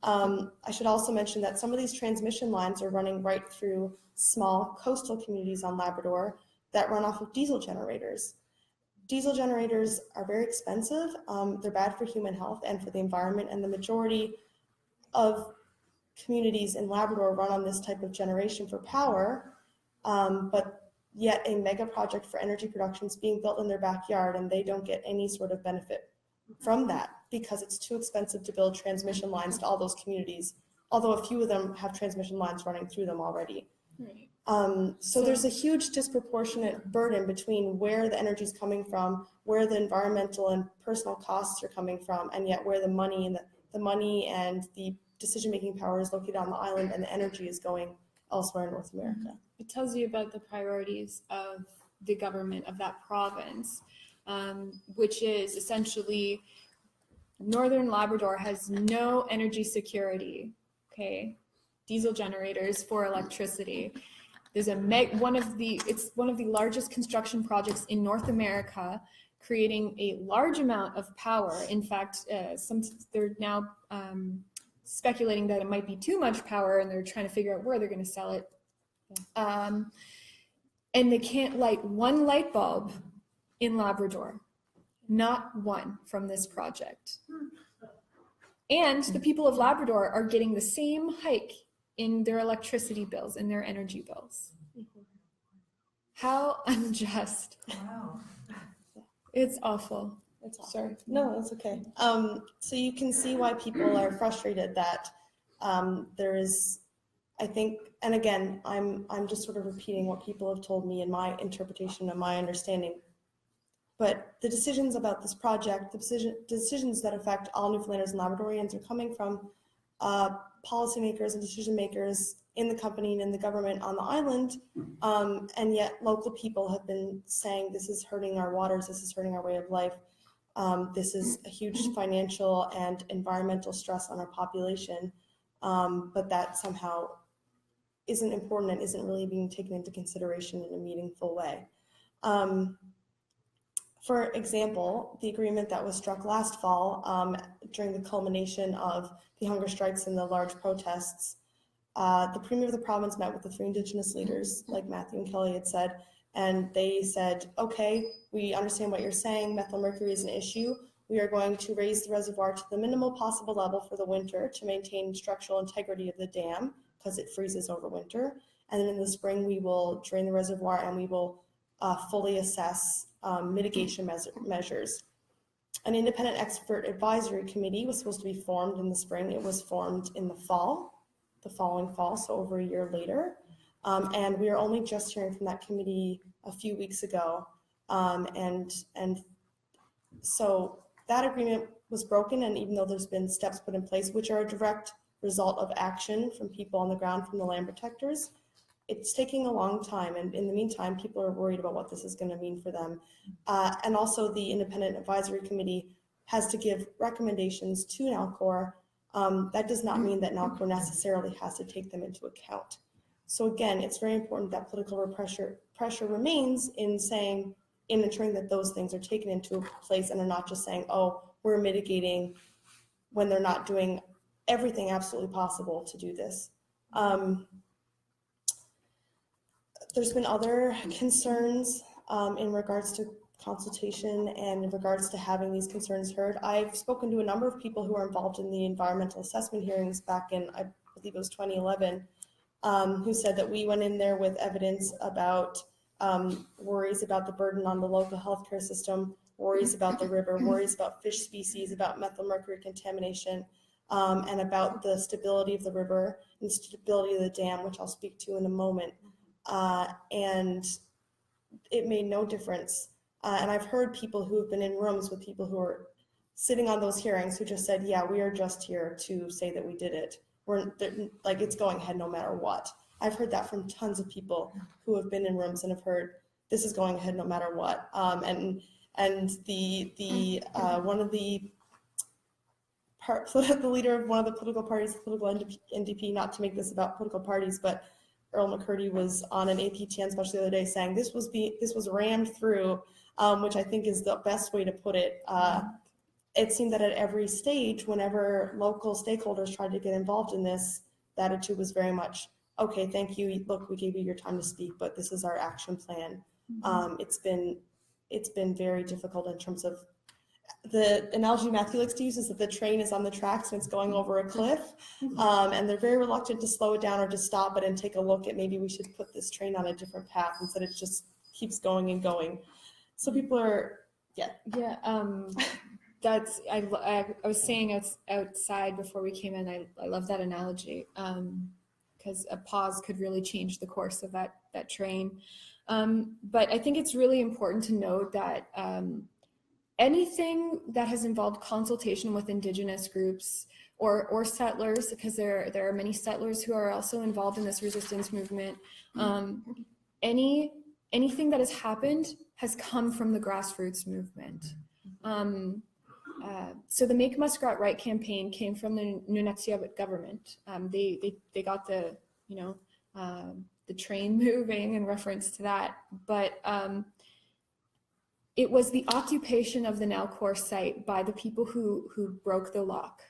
I should also mention that some of these transmission lines are running right through small coastal communities on Labrador that run off of diesel generators. Diesel generators are very expensive. They're bad for human health and for the environment, and the majority of communities in Labrador run on this type of generation for power, but yet a mega project for energy production is being built in their backyard and they don't get any sort of benefit from that because it's too expensive to build transmission lines to all those communities, although a few of them have transmission lines running through them already. Right. So there's a huge disproportionate burden between where the energy is coming from, where the environmental and personal costs are coming from, and yet where the money and the decision-making power is located on the island and the energy is going elsewhere in North America. It tells you about the priorities of the government of that province, which is essentially Northern Labrador has no energy security, okay? Diesel generators for electricity. There's one of the largest construction projects in North America, creating a large amount of power. In fact, they're now speculating that it might be too much power, and they're trying to figure out where they're going to sell it. And they can't light one light bulb in Labrador, not one from this project. And the people of Labrador are getting the same hike in their electricity bills, in their energy bills. How unjust. Wow. It's awful. It's awful. Sorry. No, that's okay. So you can see why people are frustrated that there is, I think, and again, I'm just sort of repeating what people have told me in my interpretation and my understanding. But the decisions about this project, the decisions that affect all Newfoundlanders and Labradorians are coming from policymakers and decision makers in the company and in the government on the island, and yet local people have been saying this is hurting our waters, this is hurting our way of life, this is a huge financial and environmental stress on our population, but that somehow isn't important and isn't really being taken into consideration in a meaningful way. For example, the agreement that was struck last fall during the culmination of the hunger strikes and the large protests, the Premier of the province met with the 3 Indigenous leaders, like Matthew and Kelly had said, and they said, okay, we understand what you're saying, methylmercury is an issue. We are going to raise the reservoir to the minimal possible level for the winter to maintain structural integrity of the dam because it freezes over winter. And then in the spring, we will drain the reservoir and we will fully assess mitigation measures. An independent expert advisory committee was supposed to be formed in the spring. It was formed in the fall, the following fall, so over a year later. And we are only just hearing from that committee a few weeks ago. And so that agreement was broken, and even though there's been steps put in place, which are a direct result of action from people on the ground, from the land protectors, it's taking a long time. And in the meantime, people are worried about what this is going to mean for them. And also the Independent Advisory Committee has to give recommendations to NALCOR. That does not mean that NALCOR necessarily has to take them into account. So again, it's very important that political pressure remains in ensuring that those things are taken into place and are not just saying, oh, we're mitigating, when they're not doing everything absolutely possible to do this. There's been other concerns in regards to consultation and in regards to having these concerns heard. I've spoken to a number of people who are involved in the environmental assessment hearings back in, I believe it was 2011, who said that we went in there with evidence about worries about the burden on the local healthcare system, worries about the river, worries about fish species, about methylmercury contamination, and about the stability of the river and the stability of the dam, which I'll speak to in a moment. And it made no difference. And I've heard people who have been in rooms with people who are sitting on those hearings who just said, yeah, we are just here to say that we did it. We're like, it's going ahead no matter what. I've heard that from tons of people who have been in rooms and have heard this is going ahead no matter what. And the one of the leader of one of the political parties, the political NDP, not to make this about political parties, but Earl McCurdy was on an APTN special the other day saying this was rammed through, which I think is the best way to put it. It seemed that at every stage, whenever local stakeholders tried to get involved in this, the attitude was very much, okay, thank you. Look, we gave you your time to speak, but this is our action plan. It's been very difficult in terms of the analogy Matthew likes to use is that the train is on the tracks and it's going over a cliff, and they're very reluctant to slow it down or to stop it and take a look at maybe we should put this train on a different path instead it just keeps going and going. So people are, that's I was saying outside before we came in. I love that analogy because a pause could really change the course of that train. But I think it's really important to note that anything that has involved consultation with Indigenous groups or settlers, because there are many settlers who are also involved in this resistance movement, anything that has happened has come from the grassroots movement. So the Make Muskrat Right campaign came from the Nunavut government. They got the train moving in reference to that, but it was the occupation of the NALCOR site by the people who broke the lock,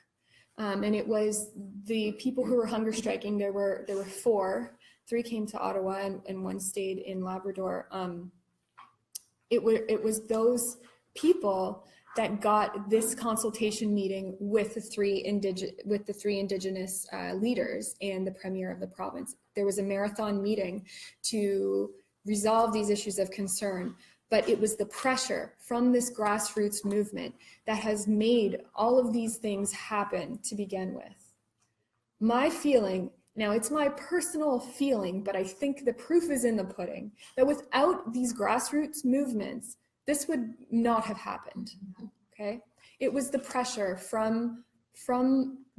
and it was the people who were hunger striking. There were four. 3 came to Ottawa and 1 stayed in Labrador. It was those people that got this consultation meeting with the three Indigenous leaders and the Premier of the province. There was a marathon meeting to resolve these issues of concern, but it was the pressure from this grassroots movement that has made all of these things happen to begin with. My feeling, now it's my personal feeling, but I think the proof is in the pudding, that without these grassroots movements, this would not have happened, okay? It was the pressure from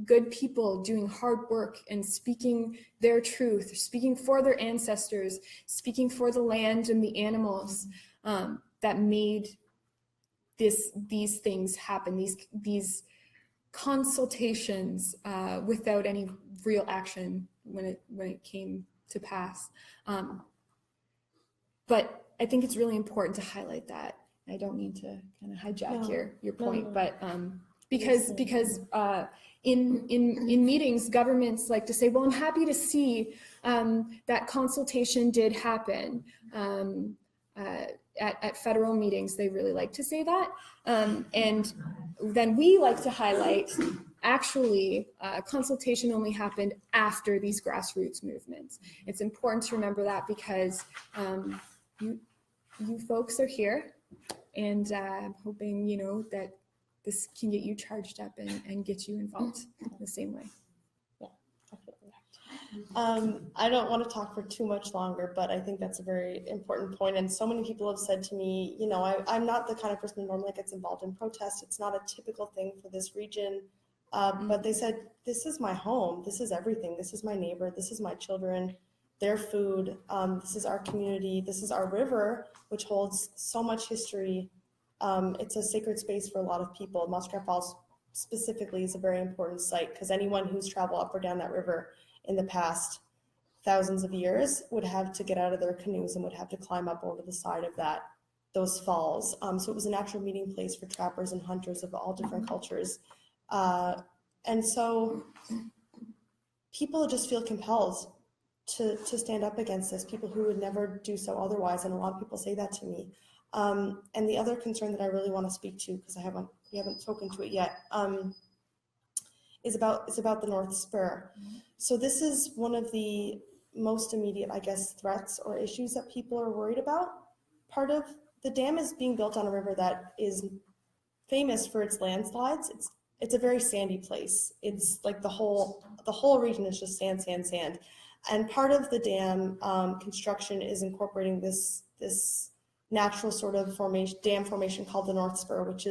good people doing hard work and speaking their truth, speaking for their ancestors, speaking for the land and the animals, that made these things happen, these consultations without any real action when it came to pass. But I think it's really important to highlight that. I don't mean to kind of hijack your point, but because in meetings, governments like to say, well, I'm happy to see that consultation did happen. at federal meetings, they really like to say that. And then we like to highlight, actually, consultation only happened after these grassroots movements. It's important to remember that because you folks are here, and I'm hoping, that this can get you charged up and get you involved the same way. I don't want to talk for too much longer, but I think that's a very important point. And so many people have said to me, I'm not the kind of person who normally gets involved in protests. It's not a typical thing for this region. But they said, this is my home. This is everything. This is my neighbor. This is my children, their food. This is our community. This is our river, which holds so much history. It's a sacred space for a lot of people. Muskrat Falls specifically is a very important site because anyone who's traveled up or down that river in the past thousands of years would have to get out of their canoes and would have to climb up over the side of those falls. So it was a natural meeting place for trappers and hunters of all different cultures. And so people just feel compelled to stand up against this, people who would never do so otherwise. And a lot of people say that to me. And the other concern that I really want to speak to, because we haven't spoken to it yet, is about the North Spur. So this is one of the most immediate, I guess, threats or issues that people are worried about. Part of the dam is being built on a river that is famous for its landslides. It's a very sandy place. It's like the whole region is just sand, sand, sand. And part of the dam construction is incorporating this natural sort of dam formation called the North Spur, which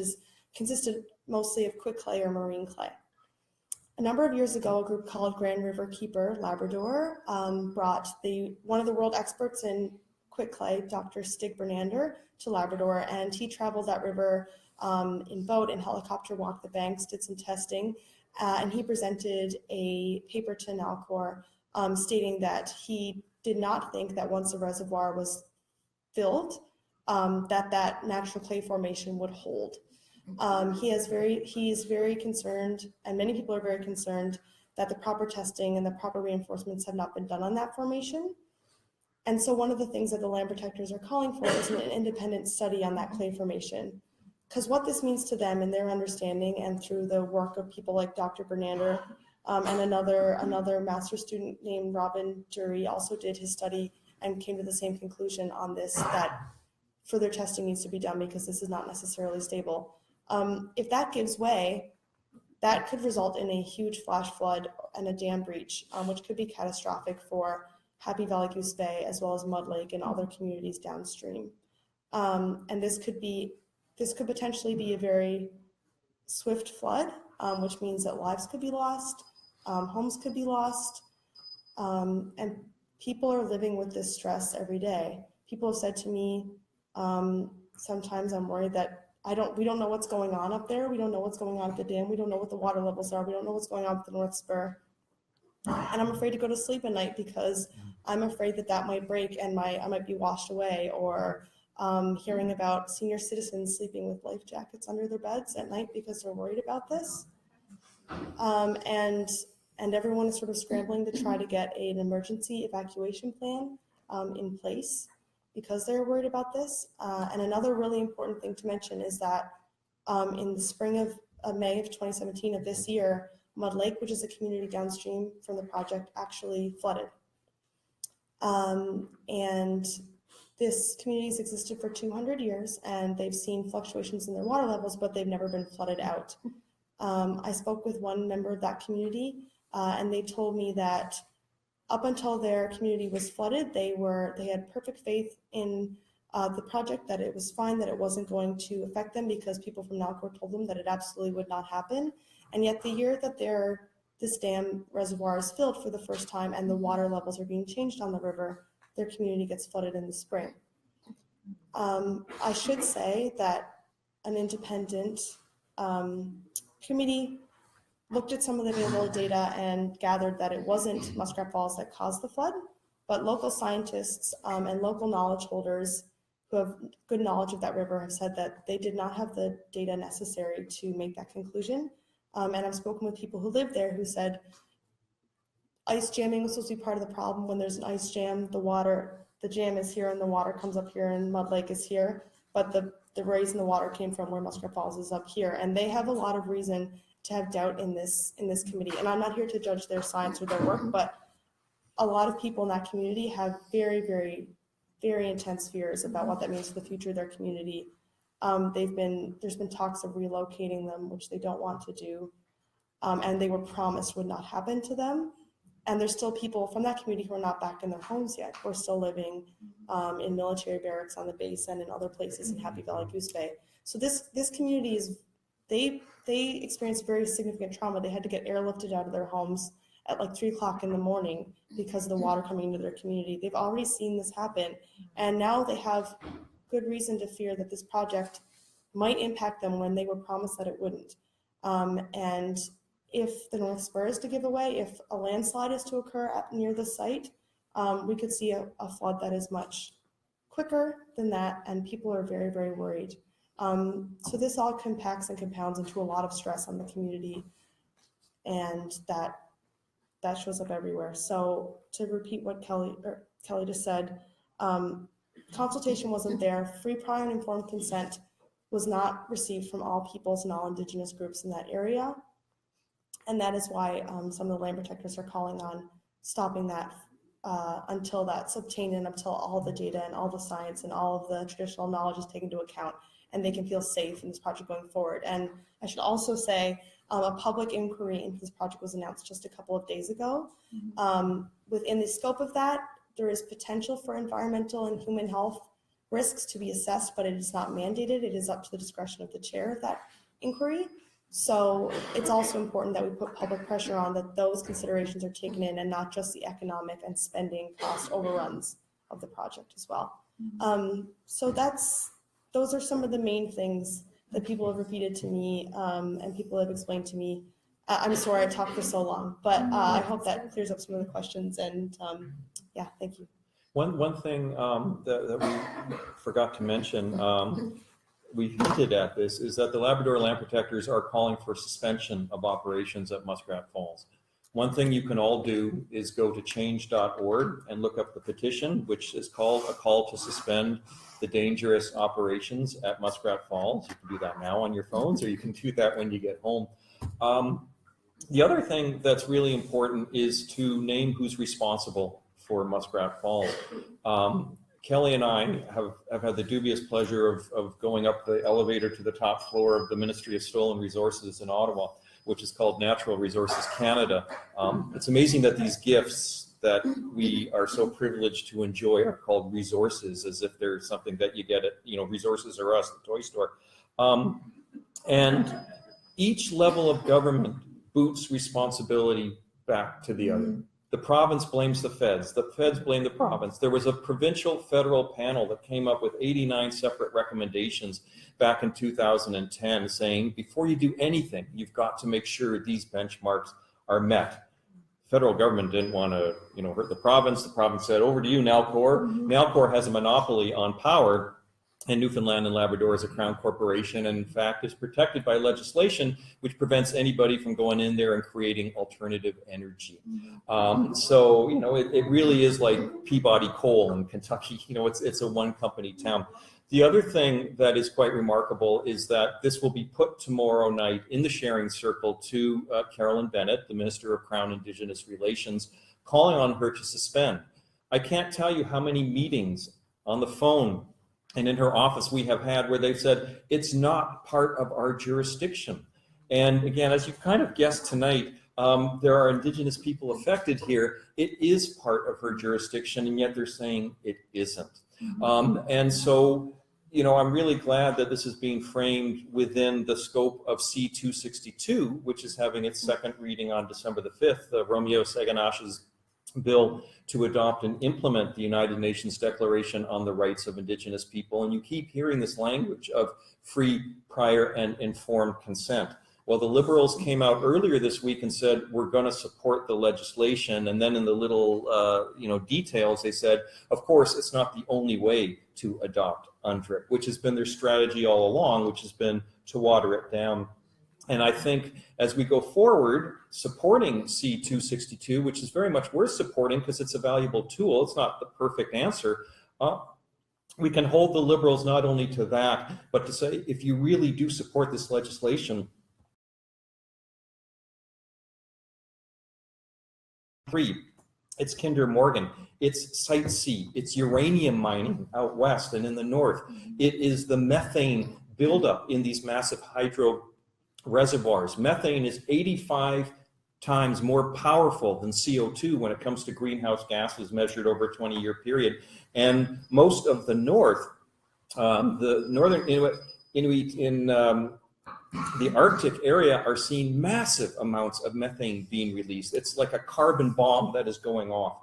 consisted mostly of quick clay or marine clay. A number of years ago, a group called Grand River Keeper Labrador brought one of the world experts in quick clay, Dr. Stig Bernander, to Labrador, and he traveled that river in boat and helicopter, walked the banks, did some testing, and he presented a paper to Nalcor stating that he did not think that once the reservoir was filled, that natural clay formation would hold. He is very concerned, and many people are very concerned, that the proper testing and the proper reinforcements have not been done on that formation. And so one of the things that the land protectors are calling for is an independent study on that clay formation. Because what this means to them in their understanding, and through the work of people like Dr. Bernander and another master's student named Robin Jury also did his study and came to the same conclusion on this, that further testing needs to be done because this is not necessarily stable. If that gives way, that could result in a huge flash flood and a dam breach, which could be catastrophic for Happy Valley Goose Bay as well as Mud Lake and other communities downstream. And this could potentially be a very swift flood, which means that lives could be lost, homes could be lost, and people are living with this stress every day. People have said to me, sometimes I'm worried that we don't know what's going on up there. We don't know what's going on at the dam. We don't know what the water levels are. We don't know what's going on with the North Spur. And I'm afraid to go to sleep at night because I'm afraid that might break and I might be washed away, or hearing about senior citizens sleeping with life jackets under their beds at night because they're worried about this. And everyone is sort of scrambling to try to get an emergency evacuation plan in place because they're worried about this. And another really important thing to mention is that in the spring of May of 2017 of this year, Mud Lake, which is a community downstream from the project, actually flooded. And this community has existed for 200 years and they've seen fluctuations in their water levels, but they've never been flooded out. I spoke with one member of that community and they told me that up until their community was flooded, they had perfect faith in the project, that it was fine, that it wasn't going to affect them because people from Nalcor told them that it absolutely would not happen. And yet the year that this dam reservoir is filled for the first time and the water levels are being changed on the river, their community gets flooded in the spring. I should say that an independent committee looked at some of the available data and gathered that it wasn't Muskrat Falls that caused the flood, but local scientists and local knowledge holders who have good knowledge of that river have said that they did not have the data necessary to make that conclusion. And I've spoken with people who live there who said ice jamming was supposed to be part of the problem. When there's an ice jam, the the jam is here and the water comes up here and Mud Lake is here, but the raise in the water came from where Muskrat Falls is up here. And they have a lot of reason to have doubt in this committee. And I'm not here to judge their science or their work, but a lot of people in that community have very, very, very intense fears about what that means for the future of their community. There's been talks of relocating them, which they don't want to do. And they were promised would not happen to them. And there's still people from that community who are not back in their homes yet, who are still living in military barracks on the base and in other places in Happy Valley, Goose Bay. So this community they experienced very significant trauma. They had to get airlifted out of their homes at like 3 o'clock in the morning because of the water coming into their community. They've already seen this happen. And now they have good reason to fear that this project might impact them when they were promised that it wouldn't. And if the North Spur is to give away, if a landslide is to occur near the site, we could see a flood that is much quicker than that, and people are very, very worried. So this all compacts and compounds into a lot of stress on the community, and that shows up everywhere. So to repeat what Kelly just said, consultation wasn't there. Free, prior, and informed consent was not received from all peoples and all Indigenous groups in that area. And that is why some of the land protectors are calling on stopping that until that's obtained and until all the data and all the science and all of the traditional knowledge is taken into account and they can feel safe in this project going forward. And I should also say a public inquiry into this project was announced just a couple of days ago. Within the scope of that, there is potential for environmental and human health risks to be assessed, but it is not mandated. It is up to the discretion of the chair of that inquiry. So it's also important that we put public pressure on that those considerations are taken in and not just the economic and spending cost overruns of the project as well. So those are some of the main things that people have repeated to me and people have explained to me. I'm sorry I talked for so long, but I hope that clears up some of the questions, and yeah, thank you. One thing that we forgot to mention, we hinted at this, is that the Labrador Land Protectors are calling for suspension of operations at Muskrat Falls. One thing you can all do is go to change.org and look up the petition, which is called A Call to Suspend the Dangerous Operations at Muskrat Falls. You can do that now on your phones, or you can do that when you get home. The other thing that's really important is to name who's responsible for Muskrat Falls. Kelly and I have had the dubious pleasure of going up the elevator to the top floor of the Ministry of Stolen Resources in Ottawa, which is called Natural Resources Canada. It's amazing that these gifts that we are so privileged to enjoy are called resources, as if they're something that you get at, Resources Are Us, the toy store. And each level of government boots responsibility back to the other. The province blames the feds blame the province. There was a provincial federal panel that came up with 89 separate recommendations back in 2010 saying, before you do anything, you've got to make sure these benchmarks are met. Federal government didn't want to, hurt the province. The province said, over to you, Nalcor. Nalcor has a monopoly on power, and Newfoundland and Labrador is a crown corporation, and in fact is protected by legislation which prevents anybody from going in there and creating alternative energy. So it really is like Peabody Coal in Kentucky. It's a one company town. The other thing that is quite remarkable is that this will be put tomorrow night in the sharing circle to Carolyn Bennett, the Minister of Crown Indigenous Relations, calling on her to suspend. I can't tell you how many meetings on the phone and in her office we have had where they've said, it's not part of our jurisdiction. And again, as you've kind of guessed tonight, there are Indigenous people affected here. It is part of her jurisdiction, and yet they're saying it isn't. And so, I'm really glad that this is being framed within the scope of C-262, which is having its second reading on December the 5th, Romeo Saganash's bill to adopt and implement the United Nations Declaration on the Rights of Indigenous People. And you keep hearing this language of free, prior, and informed consent. Well, the Liberals came out earlier this week and said, we're going to support the legislation. And then in the little, details, they said, of course, it's not the only way to adopt UNDRIP, which has been their strategy all along, which has been to water it down. And I think as we go forward, supporting C262, which is very much worth supporting because it's a valuable tool, it's not the perfect answer, we can hold the Liberals not only to that, but to say, if you really do support this legislation, it's Kinder Morgan, it's Site C, it's uranium mining out west and in the north. It is the methane buildup in these massive hydro reservoirs. Methane is 85 times more powerful than CO2 when it comes to greenhouse gases measured over a 20-year period. And most of the north, the northern Inuit in the Arctic area are seeing massive amounts of methane being released. It's like a carbon bomb that is going off.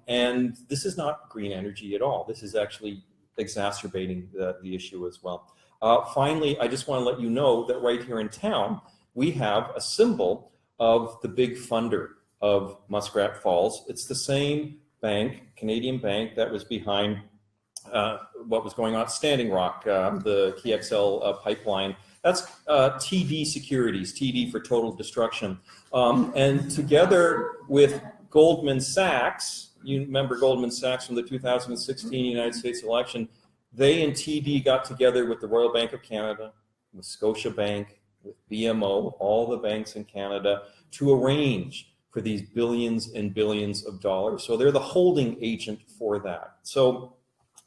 And this is not green energy at all. This is actually exacerbating the issue as well. Finally, I just want to let you know that right here in town, we have a symbol of the big funder of Muskrat Falls. It's the same bank, Canadian bank, that was behind what was going on at Standing Rock, the KXL pipeline. That's TD Securities, TD for total destruction. And together with Goldman Sachs, you remember Goldman Sachs from the 2016 United States election, they and TD got together with the Royal Bank of Canada, with Scotiabank, with BMO, all the banks in Canada, to arrange for these billions and billions of dollars. So they're the holding agent for that. So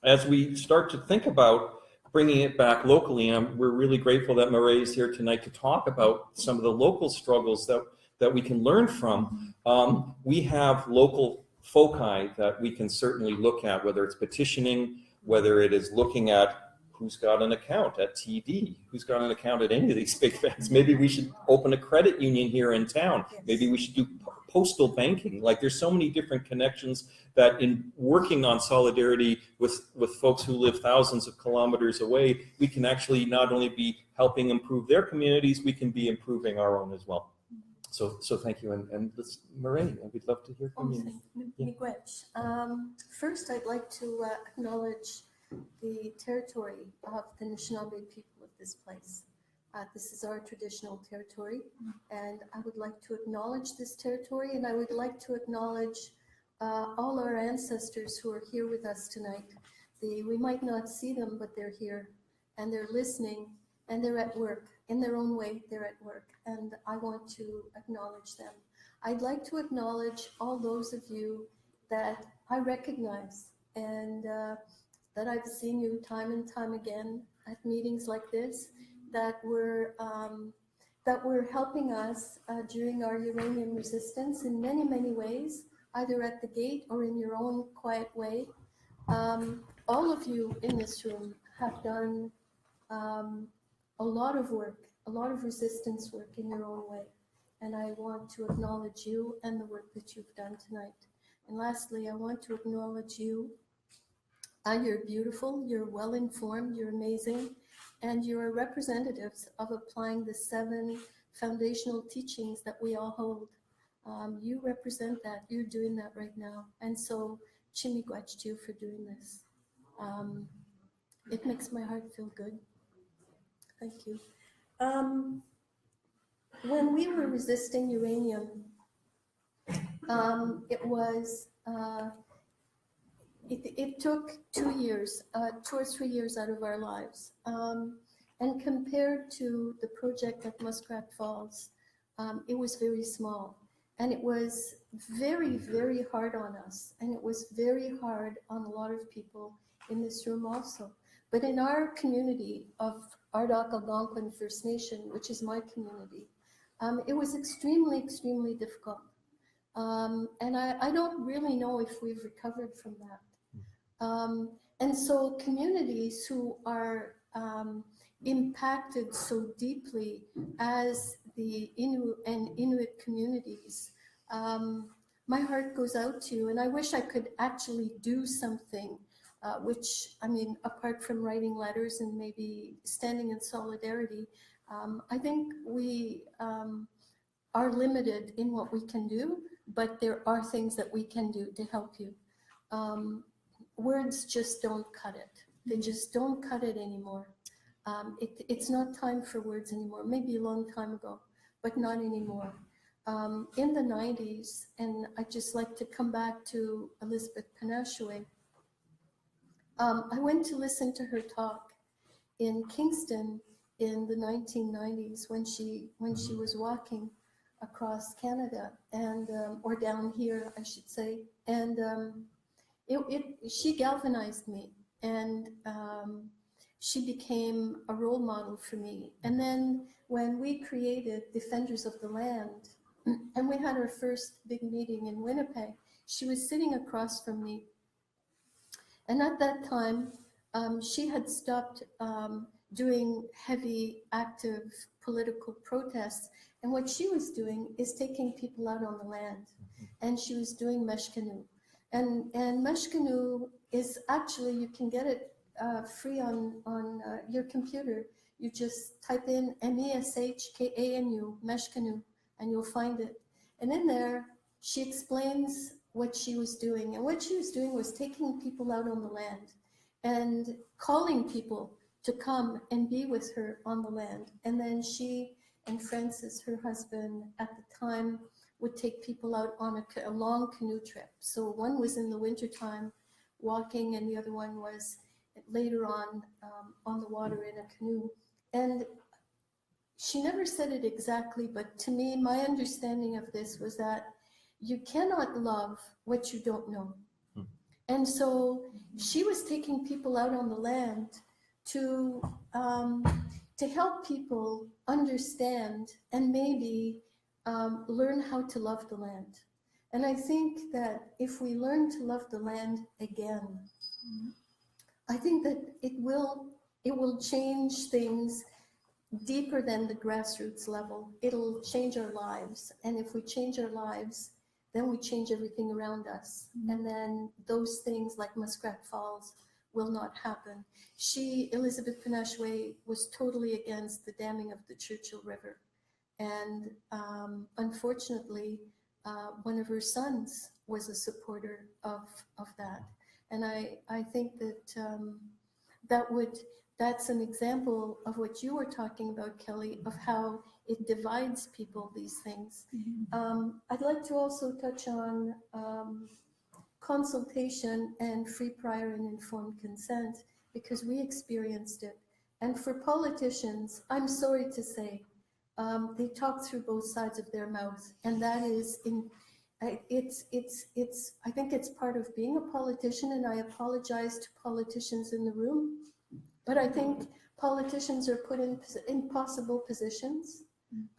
as we start to think about bringing it back locally, and we're really grateful that Murray is here tonight to talk about some of the local struggles that we can learn from. We have local foci that we can certainly look at, whether it's petitioning, whether it is looking at who's got an account at TD, who's got an account at any of these big banks. Maybe we should open a credit union here in town. Maybe we should do postal banking. Like, there's so many different connections that in working on solidarity with folks who live thousands of kilometers away, we can actually not only be helping improve their communities, we can be improving our own as well. So thank you. And let's, Murray, we'd love to hear from you. Yeah. First, I'd like to acknowledge the territory of the Anishinaabe people of this place. This is our traditional territory, and I would like to acknowledge this territory, and I would like to acknowledge all our ancestors who are here with us tonight. We might not see them, but they're here, and they're listening, and they're at work. In their own way, they're at work, and I want to acknowledge them. I'd like to acknowledge all those of you that I recognize, and that I've seen you time and time again at meetings like this, that were helping us during our uranium resistance in many, many ways, either at the gate or in your own quiet way. All of you in this room have done a lot of work, a lot of resistance work in your own way. And I want to acknowledge you and the work that you've done tonight. And lastly, I want to acknowledge you. You're beautiful, you're well-informed, you're amazing, and you're representatives of applying the 7 foundational teachings that we all hold. You represent that, you're doing that right now. And so, chimigwech to you for doing this. It makes my heart feel good. Thank you. When we were resisting uranium, it took 2 years, 2 or 3 years out of our lives. And compared to the project at Muskrat Falls, it was very small. And it was very, very hard on us. And it was very hard on a lot of people in this room also. But in our community of Ardoch Algonquin First Nation, which is my community, it was extremely, extremely difficult. And I don't really know if we've recovered from that. And so communities who are impacted so deeply as the Inuit and Inuit communities, my heart goes out to you, and I wish I could actually do something, which, I mean, apart from writing letters and maybe standing in solidarity, I think we are limited in what we can do, but there are things that we can do to help you. Words just don't cut it. They just don't cut it anymore. It's not time for words anymore, maybe a long time ago, but not anymore. In the 90s, and I'd just like to come back to Elizabeth Panashaway, I went to listen to her talk in Kingston in the 1990s when she was walking across Canada and or down here, I should say, and she galvanized me, and she became a role model for me. And then when we created Defenders of the Land, and we had our first big meeting in Winnipeg, she was sitting across from me. And at that time, she had stopped doing heavy, active political protests. And what she was doing is taking people out on the land. And she was doing mesh canoe. And mesh canoe is actually, you can get it free on your computer. You just type in MESHKANU, mesh canoe, and you'll find it. And in there, she explains what she was doing. And what she was doing was taking people out on the land and calling people to come and be with her on the land. And then she and Francis, her husband, at the time, would take people out on a long canoe trip. So one was in the wintertime walking, and the other one was later on the water in a canoe. And she never said it exactly, but to me, my understanding of this was that you cannot love what you don't know. And so she was taking people out on the land to help people understand and maybe learn how to love the land. And I think that if we learn to love the land again, I think that it will change things deeper than the grassroots level. It'll change our lives. And if we change our lives, then we change everything around us. And then those things like Muskrat Falls will not happen. Elizabeth Panashaway, was totally against the damming of the Churchill River. And unfortunately, one of her sons was a supporter of that. And I think that that's an example of what you were talking about, Kelly, of how it divides people, these things. I'd like to also touch on consultation and free, prior, and informed consent, because we experienced it. And for politicians, I'm sorry to say, they talk through both sides of their mouth, and that is I think it's part of being a politician, and I apologize to politicians in the room, but I think politicians are put in impossible positions.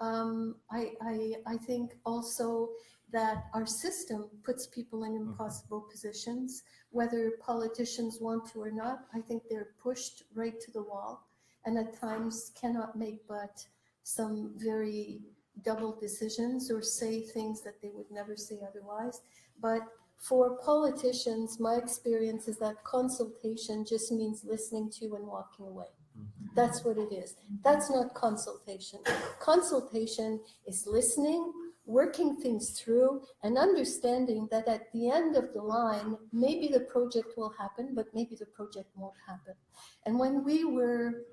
I think also that our system puts people in impossible positions, whether politicians want to or not. I think they're pushed right to the wall, and at times cannot make but some very double decisions or say things that they would never say otherwise. But for politicians, my experience is that consultation just means listening to and walking away. That's what it is. That's not consultation. Consultation is listening, working things through, and understanding that at the end of the line, maybe the project will happen, but maybe the project won't happen. And when we were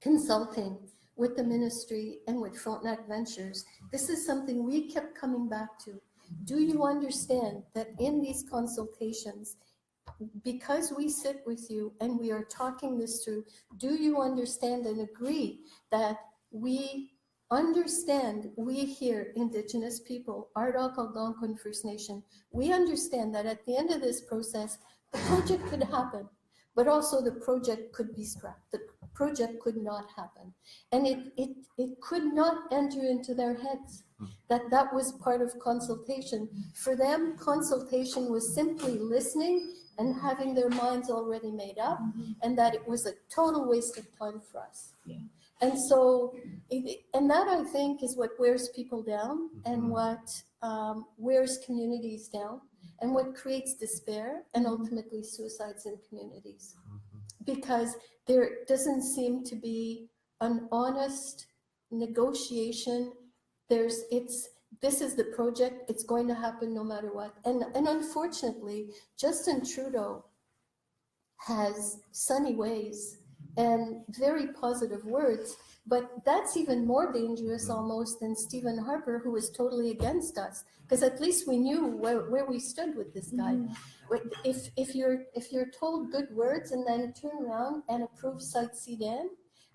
consulting with the ministry and with Frontenac Ventures, this is something we kept coming back to. Do you understand that in these consultations, because we sit with you and we are talking this through, do you understand and agree that we understand, we here, Indigenous people, Ardok Algonquin First Nation, we understand that at the end of this process, the project could happen, but also the project could be scrapped. The project could not happen. And it could not enter into their heads that that was part of consultation. For them, consultation was simply listening and having their minds already made up, and that it was a total waste of time for us. And so, and that I think is what wears people down, and what wears communities down, and what creates despair and ultimately suicides in communities. Because there doesn't seem to be an honest negotiation. This is the project, it's going to happen no matter what. And unfortunately, Justin Trudeau has sunny ways and very positive words. But that's even more dangerous almost than Stephen Harper, who was totally against us, because at least we knew where we stood with this guy. If you're told good words and then turn around and approve Site Sudan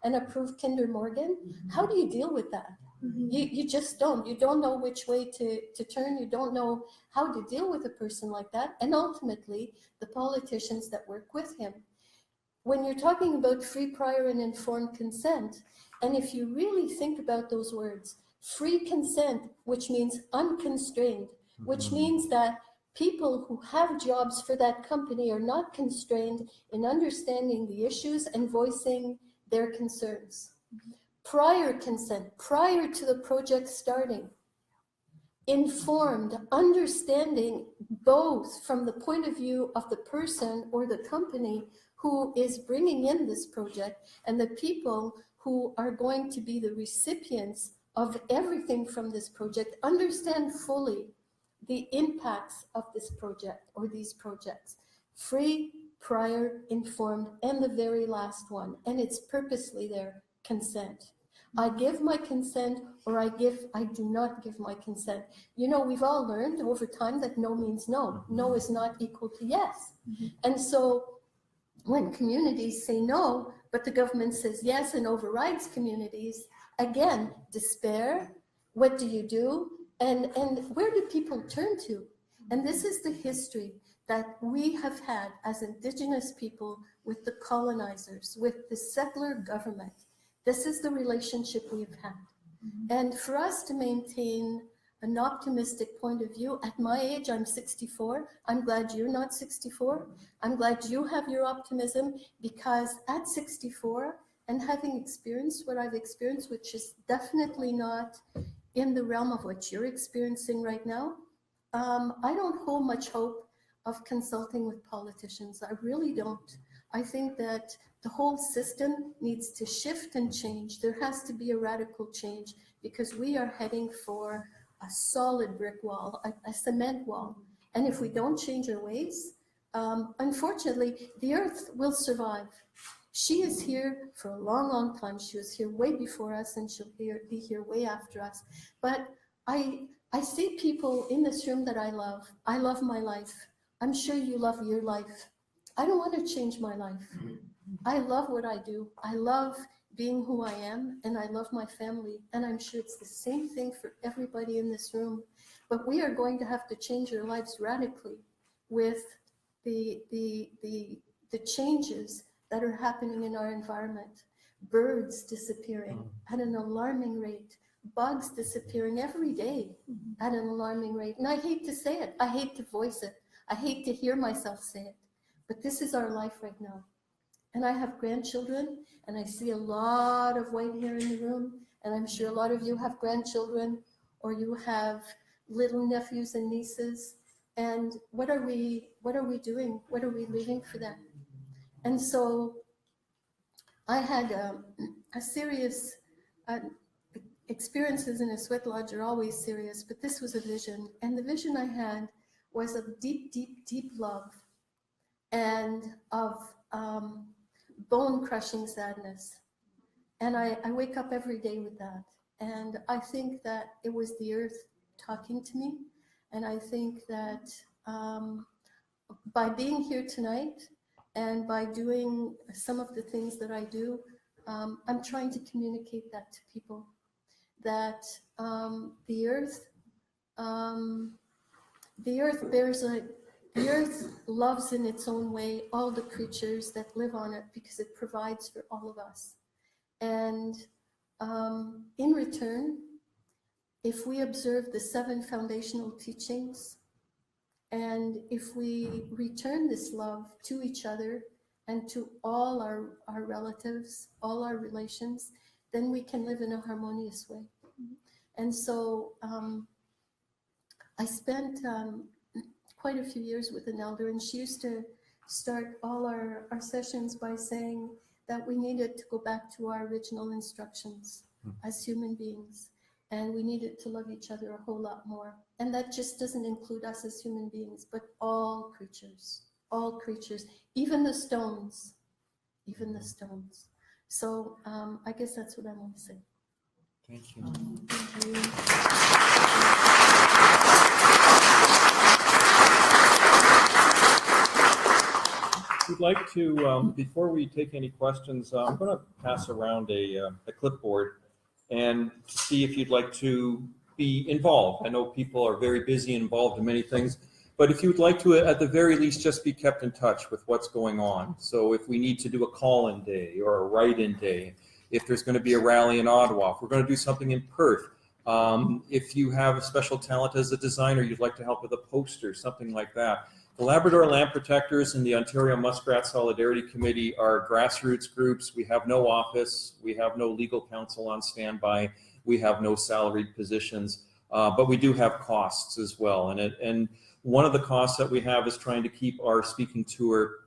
and approve Kinder Morgan, how do you deal with that? You just don't. You don't know which way to turn. You don't know how to deal with a person like that. And ultimately, the politicians that work with him. When you're talking about free, prior, and informed consent, and if you really think about those words, free consent, which means unconstrained, which means that people who have jobs for that company are not constrained in understanding the issues and voicing their concerns. Prior consent, prior to the project starting, informed, understanding both from the point of view of the person or the company who is bringing in this project and the people who are going to be the recipients of everything from this project, understand fully the impacts of this project or these projects. Free, prior, informed, and the very last one, and it's purposely there, consent. I give my consent or I do not give my consent. You know, we've all learned over time that no means no. No is not equal to yes. And so when communities say no, but the government says yes and overrides communities, again, despair, what do you do? And where do people turn to? And this is the history that we have had as Indigenous people with the colonizers, with the settler government. This is the relationship we've had. And for us to maintain an optimistic point of view, at my age, I'm 64. I'm glad you're not 64. I'm glad you have your optimism, because at 64 and having experienced what I've experienced, which is definitely not in the realm of what you're experiencing right now, I don't hold much hope of consulting with politicians. I really don't. I think that the whole system needs to shift and change. There has to be a radical change, because we are heading for a solid brick wall, a cement wall. And if we don't change our ways, unfortunately, the earth will survive. She is here for a long, long time. She was here way before us, and she'll be here way after us. But I see people in this room that I love. I love my life. I'm sure you love your life. I don't want to change my life. I love what I do. I love being who I am, and I love my family. And I'm sure it's the same thing for everybody in this room. But we are going to have to change our lives radically with the changes that are happening in our environment. Birds disappearing at an alarming rate. Bugs disappearing every day at an alarming rate. And I hate to say it. I hate to voice it. I hate to hear myself say it. But this is our life right now. And I have grandchildren, and I see a lot of white hair in the room, and I'm sure a lot of you have grandchildren, or you have little nephews and nieces. And what are we doing? What are we leaving for them? And so I had a serious experiences in a sweat lodge are always serious, but this was a vision. And the vision I had was of deep, deep, deep love and of bone-crushing sadness. And I wake up every day with that. And I think that it was the earth talking to me. And I think that by being here tonight and by doing some of the things that I do, I'm trying to communicate that to people, that the earth loves in its own way all the creatures that live on it, because it provides for all of us. And in return, if we observe the 7 foundational teachings, and if we return this love to each other and to all our relatives, all our relations, then we can live in a harmonious way. And so I spent quite a few years with an elder, and she used to start all our sessions by saying that we needed to go back to our original instructions as human beings, and we needed to love each other a whole lot more. And that just doesn't include us as human beings, but all creatures, even the stones, even the stones. So I guess that's what I want to say. Thank you. If you'd like to, before we take any questions, I'm going to pass around a clipboard and see if you'd like to be involved. I know people are very busy and involved in many things, but if you would like to, at the very least, just be kept in touch with what's going on. So if we need to do a call-in day or a write-in day, if there's going to be a rally in Ottawa, if we're going to do something in Perth, if you have a special talent as a designer, you'd like to help with a poster, something like that. The Labrador Land Protectors and the Ontario Muskrat Solidarity Committee are grassroots groups. We have no office. We have no legal counsel on standby. We have no salaried positions, but we do have costs as well. And one of the costs that we have is trying to keep our speaking tour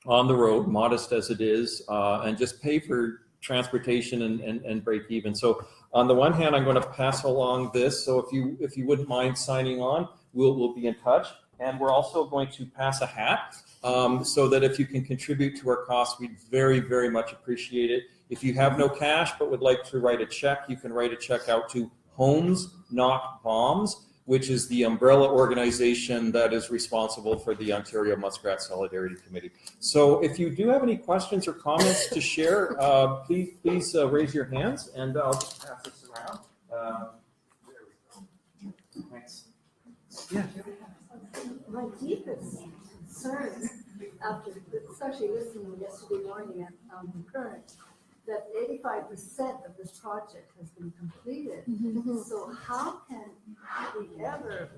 on the road, modest as it is, and just pay for transportation and break even. So on the one hand, I'm going to pass along this. So if you wouldn't mind signing on, we'll be in touch. And we're also going to pass a hat so that if you can contribute to our costs, we'd very, very much appreciate it. If you have no cash but would like to write a check, you can write a check out to Homes Not Bombs, which is the umbrella organization that is responsible for the Ontario Muskrat Solidarity Committee. So if you do have any questions or comments to share, please raise your hands and I'll just pass this around. There we go. Thanks. Yeah. My deepest concern, after especially listening yesterday morning on the current, that 85% of this project has been completed. So how can we ever,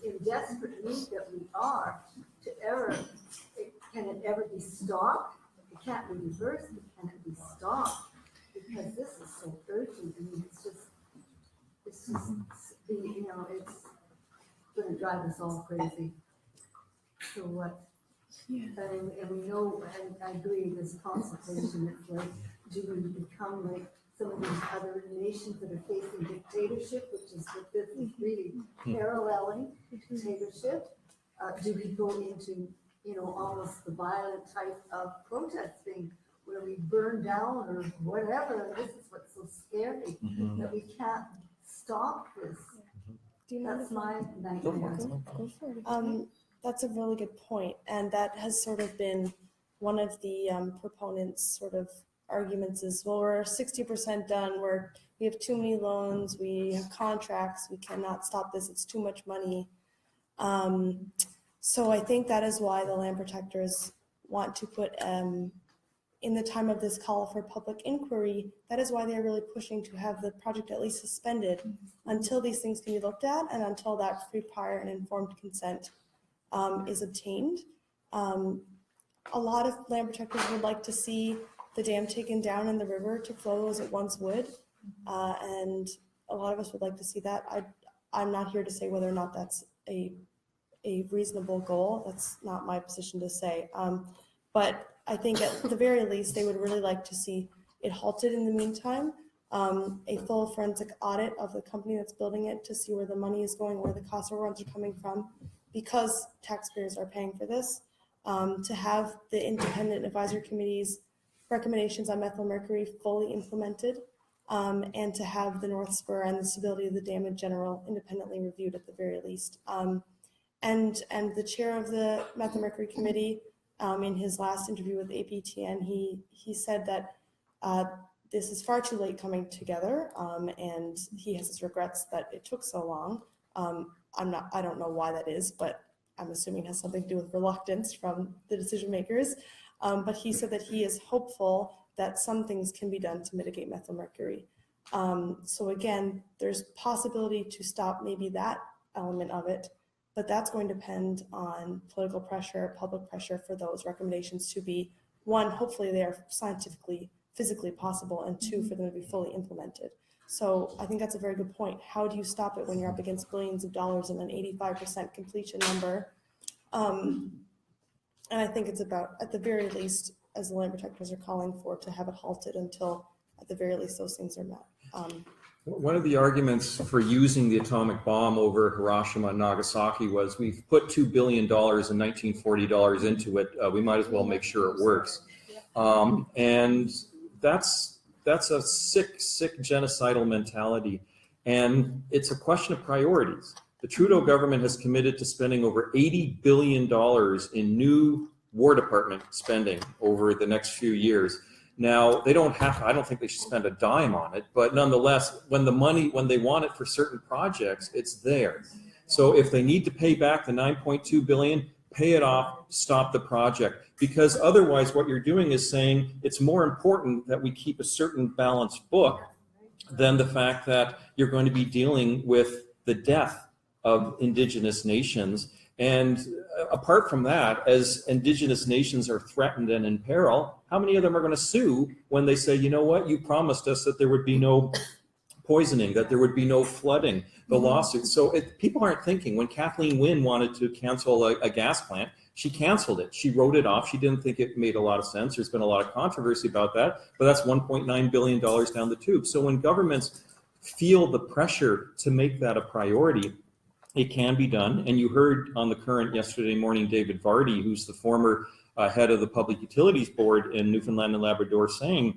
in desperate need that we are, can it ever be stopped? It can't be reversed, but can it be stopped? Because this is so urgent. I mean, it's just it's going to drive us all crazy. So what? Yeah. And we know, and I agree, this consultation, it's like, do we become like some of these other nations that are facing dictatorship, which is what this is really paralleling dictatorship? Do we go into, almost the violent type of protesting where we burn down or whatever? And this is what's so scary, that we can't stop this. That's my nightmare. That's a really good point, and that has sort of been one of the proponents' sort of arguments is, well, we're 60% done, we have too many loans, we have contracts, we cannot stop this, it's too much money. So I think that is why the land protectors want to put, in the time of this call for public inquiry, that is why they're really pushing to have the project at least suspended until these things can be looked at and until that free, prior, and informed consent is obtained. A lot of land protectors would like to see the dam taken down and the river to flow as it once would, and a lot of us would like to see that. I'm not here to say whether or not that's a reasonable goal. That's not my position to say, but I think at the very least they would really like to see it halted in the meantime, a full forensic audit of the company that's building it to see where the money is going, where the cost overruns are coming from, because taxpayers are paying for this, to have the independent advisory committee's recommendations on methylmercury fully implemented, and to have the North Spur and the stability of the dam in general independently reviewed at the very least. And the chair of the methylmercury committee, in his last interview with APTN, he said that this is far too late coming together, and he has his regrets that it took so long. I don't know why that is, but I'm assuming it has something to do with reluctance from the decision makers. But he said that he is hopeful that some things can be done to mitigate methylmercury. So again, there's possibility to stop maybe that element of it, but that's going to depend on political pressure, public pressure for those recommendations to be, one, hopefully they are scientifically, physically possible, and two, for them to be fully implemented. So I think that's a very good point. How do you stop it when you're up against billions of dollars and an 85% completion number? And I think it's about, at the very least, as the land protectors are calling for, to have it halted until, at the very least, those things are met. One of the arguments for using the atomic bomb over Hiroshima and Nagasaki was, we've put $2 billion and 1940 into it. We might as well make sure it works. And that's a sick genocidal mentality. And it's a question of priorities. The Trudeau government has committed to spending over $80 billion in new War Department spending over the next few years. Now, they don't have to, I don't think they should spend a dime on it, but nonetheless, when they want it for certain projects, it's there. So if they need to pay back the $9.2 billion, pay it off, stop the project. Because otherwise what you're doing is saying it's more important that we keep a certain balanced book than the fact that you're going to be dealing with the death of Indigenous nations. And apart from that, as Indigenous nations are threatened and in peril, how many of them are going to sue when they say, you know what, you promised us that there would be no poisoning, that there would be no flooding, the lawsuits. So people aren't thinking. When Kathleen Wynne wanted to cancel a gas plant, she canceled it. She wrote it off. She didn't think it made a lot of sense. There's been a lot of controversy about that, but that's $1.9 billion down the tube. So when governments feel the pressure to make that a priority, it can be done. And you heard on The Current yesterday morning, David Vardy, who's the former head of the Public Utilities Board in Newfoundland and Labrador, saying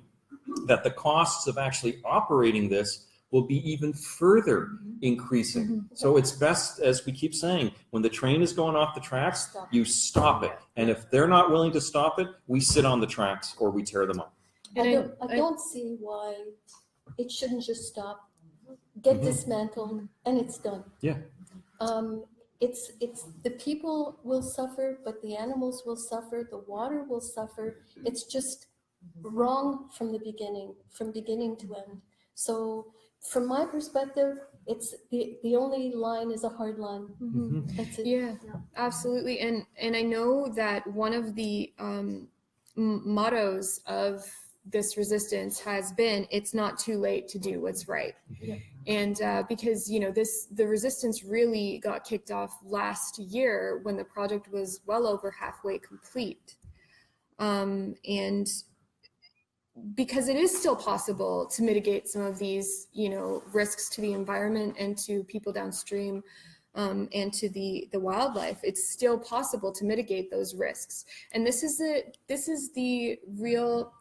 that the costs of actually operating this will be even further increasing. So it's best, as we keep saying, when the train is going off the tracks, you stop it. And if they're not willing to stop it, we sit on the tracks or we tear them up. I don't see why it shouldn't just stop, get dismantled, and it's done. Yeah. It's the people will suffer, but the animals will suffer, the water will suffer. It's just wrong from beginning to end. So from my perspective, it's the only line is a hard line. That's it. Yeah, absolutely. And I know that one of the mottos of this resistance has been, it's not too late to do what's right. Yeah. And because, you know, the resistance really got kicked off last year when the project was well over halfway complete. And because it is still possible to mitigate some of these, you know, risks to the environment and to people downstream, and to the wildlife, it's still possible to mitigate those risks. And this is the real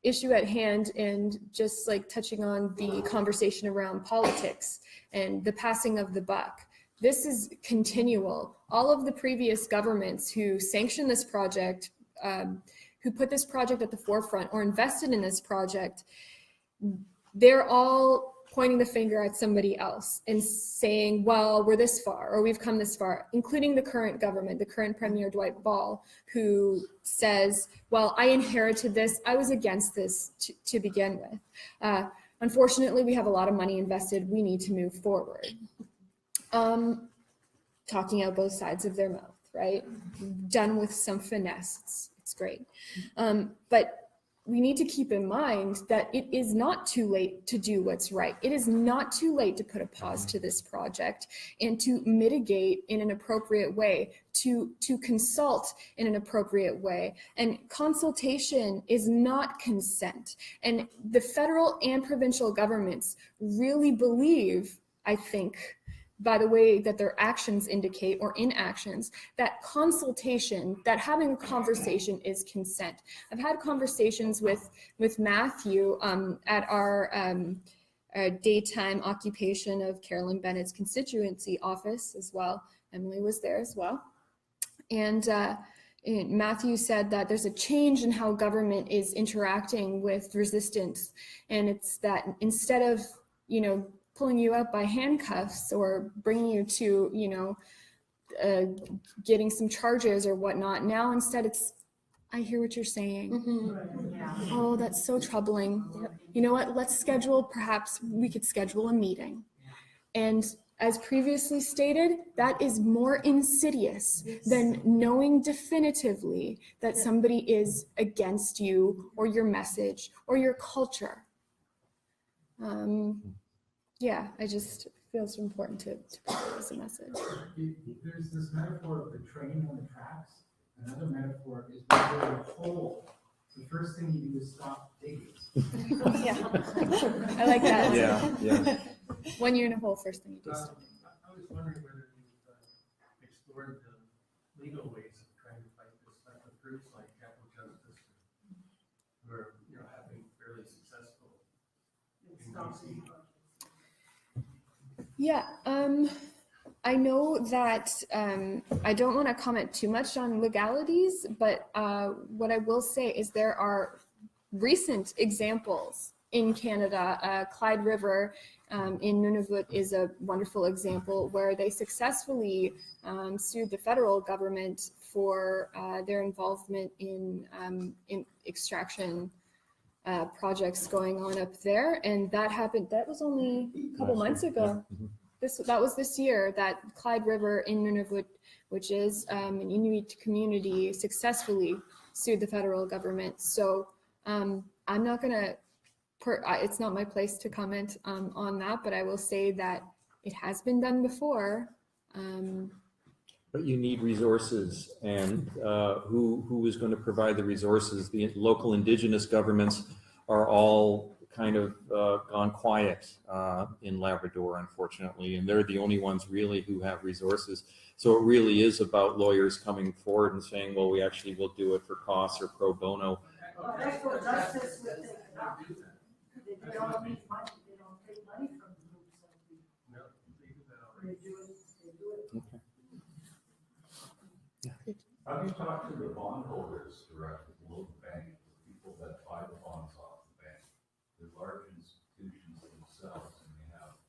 issue at hand, and just like touching on the conversation around politics and the passing of the buck. This is continual. All of the previous governments who sanctioned this project, who put this project at the forefront or invested in this project, they're all pointing the finger at somebody else and saying, well, we're this far, or we've come this far, including the current government, the current Premier Dwight Ball, who says, well, I inherited this, I was against this to begin with. Unfortunately, we have a lot of money invested, we need to move forward. Talking out both sides of their mouth, right? Done with some finesse. It's great. But we need to keep in mind that it is not too late to do what's right. It is not too late to put a pause to this project and to mitigate in an appropriate way, to consult in an appropriate way. And consultation is not consent. And the federal and provincial governments really believe, I think, by the way that their actions indicate, or inactions, that consultation, that having a conversation is consent. I've had conversations with Matthew at our daytime occupation of Carolyn Bennett's constituency office as well. Emily was there as well. And Matthew said that there's a change in how government is interacting with resistance. And it's that instead of, you know, pulling you up by handcuffs or bringing you to, you know, getting some charges or whatnot. Now, instead, it's, I hear what you're saying. Oh, that's so troubling. You know what? Perhaps we could schedule a meeting. And as previously stated, that is more insidious than knowing definitively that somebody is against you or your message or your culture. Yeah, I just feel it's important to put it as a message. There's this metaphor of the train on the tracks. Another metaphor is when you're in a hole, the first thing you do is stop digging. Yeah, I like that. Yeah. When you're in a hole, first thing you do is stop. I was wondering whether you've explored the legal ways of trying to fight this, like with groups like Capital Justice, who are, you know, having stop this project? Yeah, I know that I don't want to comment too much on legalities, but what I will say is there are recent examples in Canada. Clyde River in Nunavut is a wonderful example where they successfully sued the federal government for their involvement in extraction projects going on up there, and that happened. That was only a couple months ago. That was this year that Clyde River in Nunavut, which is an Inuit community, successfully sued the federal government. So I'm not gonna. It's not my place to comment on that, but I will say that it has been done before. But you need resources, and who is going to provide the resources? The local Indigenous governments are all kind of gone quiet in Labrador, unfortunately, and they're the only ones really who have resources. So it really is about lawyers coming forward and saying, well, we actually will do it for costs or pro bono. Well, that's what justice would think about. They don't need money, they don't take money from the groups of people. No, they do that They already. do it. Okay. Have you talked to the bondholders directly, the local bank, the people that buy the bonds off the bank? They're large institutions themselves, and they have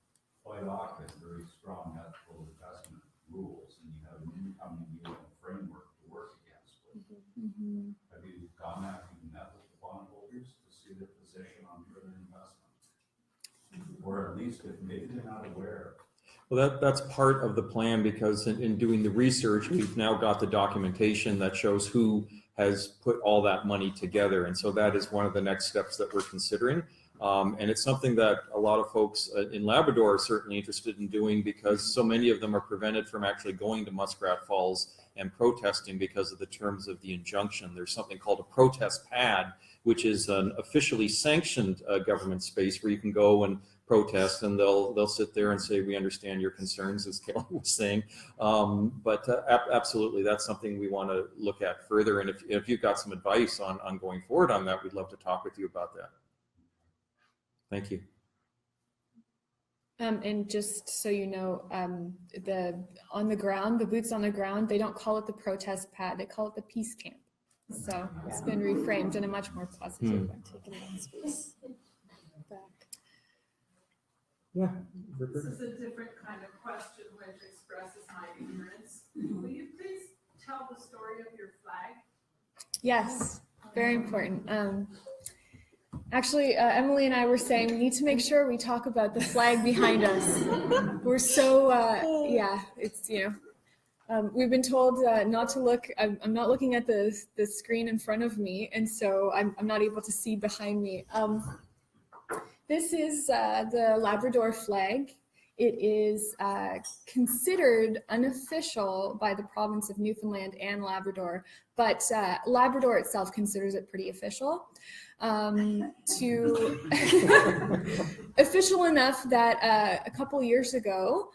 quite often very strong ethical investment rules, and you have an incoming yield framework to work against with. Have you gone out and met with the bondholders to see their position on further investment? Or at least if maybe they're not aware. Well, that's part of the plan, because in doing the research, we've now got the documentation that shows who has put all that money together. And so that is one of the next steps that we're considering. And it's something that a lot of folks in Labrador are certainly interested in doing, because so many of them are prevented from actually going to Muskrat Falls and protesting because of the terms of the injunction. There's something called a protest pad, which is an officially sanctioned government space where you can go and protest, and they'll sit there and say, we understand your concerns, as Kelly was saying. But absolutely, that's something we want to look at further. And if you've got some advice on going forward on that, we'd love to talk with you about that. Thank you. And just so you know, the boots on the ground, they don't call it the protest pad, they call it the peace camp. So it's been reframed in a much more positive way. Taking that space back. Yeah. This is a different kind of question which expresses my ignorance. Will you please tell the story of your flag? Yes, very important. Actually, Emily and I were saying we need to make sure we talk about the flag behind us. We're so, yeah, it's, we've been told not to look. I'm not looking at the screen in front of me, and so I'm not able to see behind me. This is the Labrador flag. It is considered unofficial by the province of Newfoundland and Labrador, but Labrador itself considers it pretty official. Official enough that a couple years ago,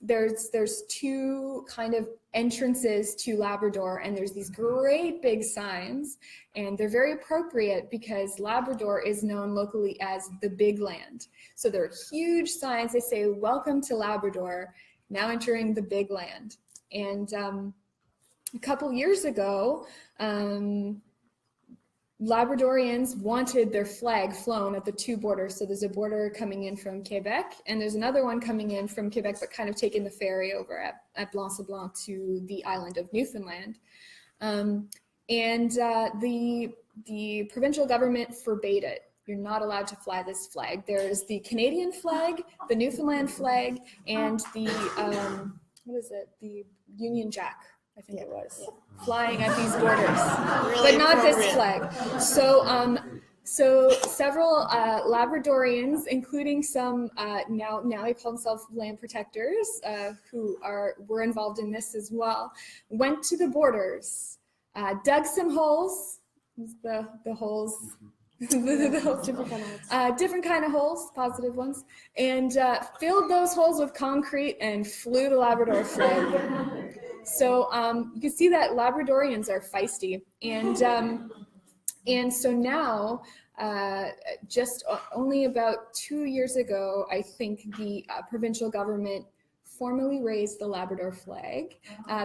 there's two kind of entrances to Labrador, and there's these great big signs, and they're very appropriate because Labrador is known locally as the Big Land. So they're huge signs. They say, welcome to Labrador, now entering the Big Land. And a couple years ago, Labradorians wanted their flag flown at the two borders. So there's a border coming in from Quebec, and there's another one coming in from Quebec, but kind of taking the ferry over at Blanc-Sablon to the island of Newfoundland. And the provincial government forbade it. You're not allowed to fly this flag. There's the Canadian flag, the Newfoundland flag, and the, the Union Jack, I think it was, flying at these borders, but not this flag. So several Labradorians, including some now they call themselves land protectors, who were involved in this as well, went to the borders, dug some holes, the holes. Different kind of holes, positive ones, and filled those holes with concrete and flew the Labrador flag. So you can see that Labradorians are feisty, and so now just only about 2 years ago, I think the provincial government formally raised the Labrador flag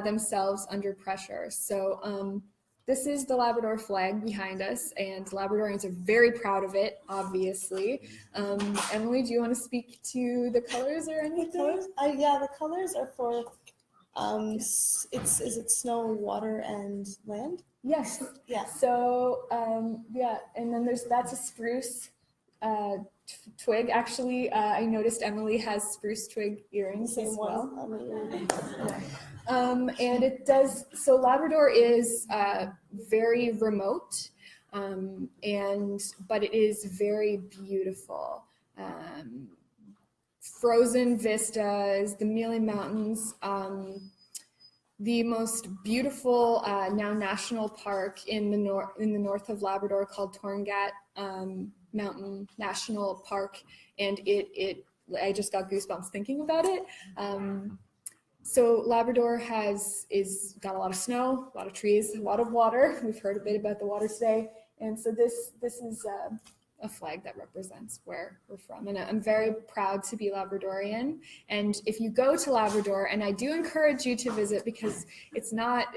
themselves under pressure. So this is the Labrador flag behind us, and Labradorians are very proud of it, obviously. Emily, do you want to speak to the colors or anything? Colors? Yeah, the colors are for, is it snow, water, and land? Yes. Yeah. So yeah, and then that's a spruce twig. Actually, I noticed Emily has spruce twig earrings as well. And it does, so Labrador is very remote, but it is very beautiful. Frozen vistas, the Mealy Mountains, the most beautiful now national park in the north of Labrador called Torngat Mountain National Park, and I just got goosebumps thinking about it. So Labrador is got a lot of snow, a lot of trees, a lot of water. We've heard a bit about the water today, and so this is a flag that represents where we're from, and I'm very proud to be Labradorian. And if you go to Labrador, and I do encourage you to visit, because it's not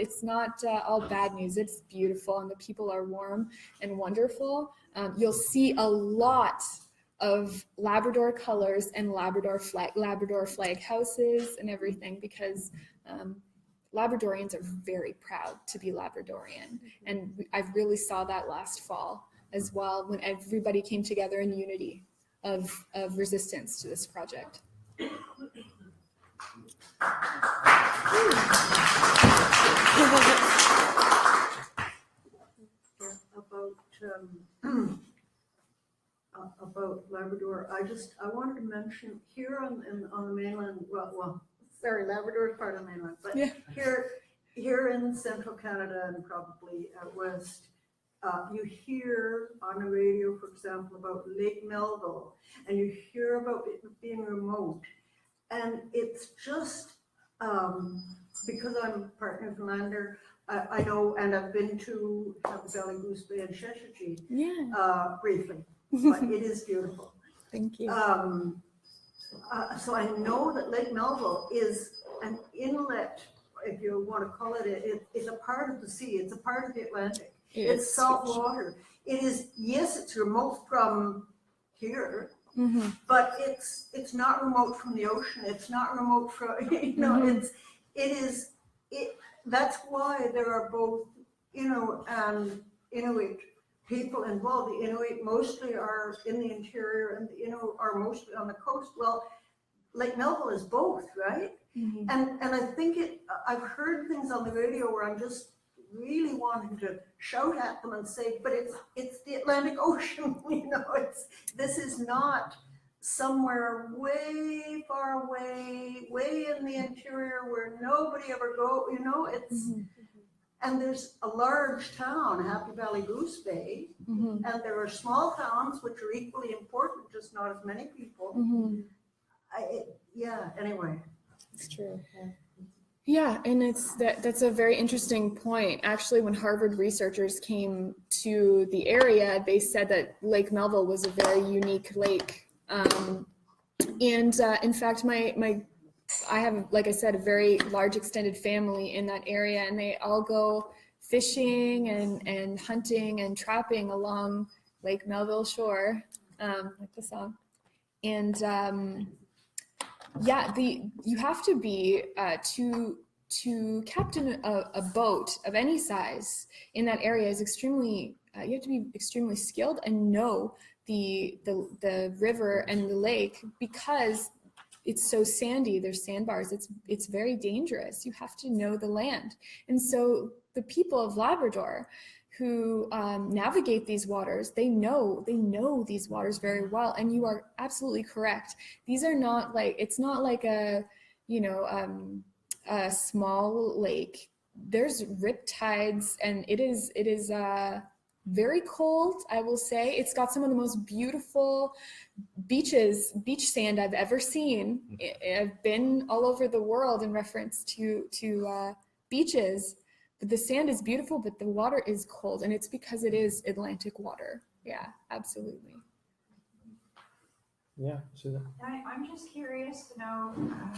all bad news. It's beautiful, and the people are warm and wonderful. You'll see a lot of Labrador colors and Labrador flag houses and everything, because Labradorians are very proud to be Labradorian, and I really saw that last fall as well, when everybody came together in unity of resistance to this project. About Labrador, I wanted to mention here on the mainland, sorry, Labrador is part of the mainland, but Yeah. here in central Canada and probably out west, you hear on the radio, for example, about Lake Melville, and you hear about it being remote. And it's just, because I'm part Newfoundlander, I know, and I've been to Happy Valley, Goose Bay, and Sheshatshiu briefly, but it is beautiful. Thank you. So I know that Lake Melville is an inlet, if you want to call it, it's a part of the sea, it's a part of the Atlantic. It's salt water. It is, yes, it's remote from here, but it's not remote from the ocean. It's not remote from, that's why there are both, and Inuit people involved. The Inuit mostly are in the interior, and the Inuit are mostly on the coast. Well, Lake Melville is both, right? And I think I've heard things on the radio where I'm just really wanting to shout at them and say, but it's the Atlantic Ocean, this is not somewhere way far away, way in the interior where nobody ever go, and there's a large town, Happy Valley, Goose Bay, and there are small towns which are equally important, just not as many people. Anyway. It's true. Yeah, and that's a very interesting point. Actually, when Harvard researchers came to the area, they said that Lake Melville was a very unique lake. And in fact, I have, like I said, a very large extended family in that area, and they all go fishing and hunting and trapping along Lake Melville shore, like the song. And you have to be to captain a boat of any size in that area is extremely. You have to be extremely skilled and know the river and the lake, because it's so sandy. There's sandbars. It's very dangerous. You have to know the land, and so the people of Labrador who navigate these waters, they know these waters very well. And you are absolutely correct. These are not like, it's not like a small lake. There's rip tides, and it is very cold, I will say. It's got some of the most beautiful beach sand I've ever seen. I've been all over the world in reference to beaches. The sand is beautiful, but the water is cold, and it's because it is Atlantic water. Yeah, absolutely. Yeah, Susan? I'm just curious to know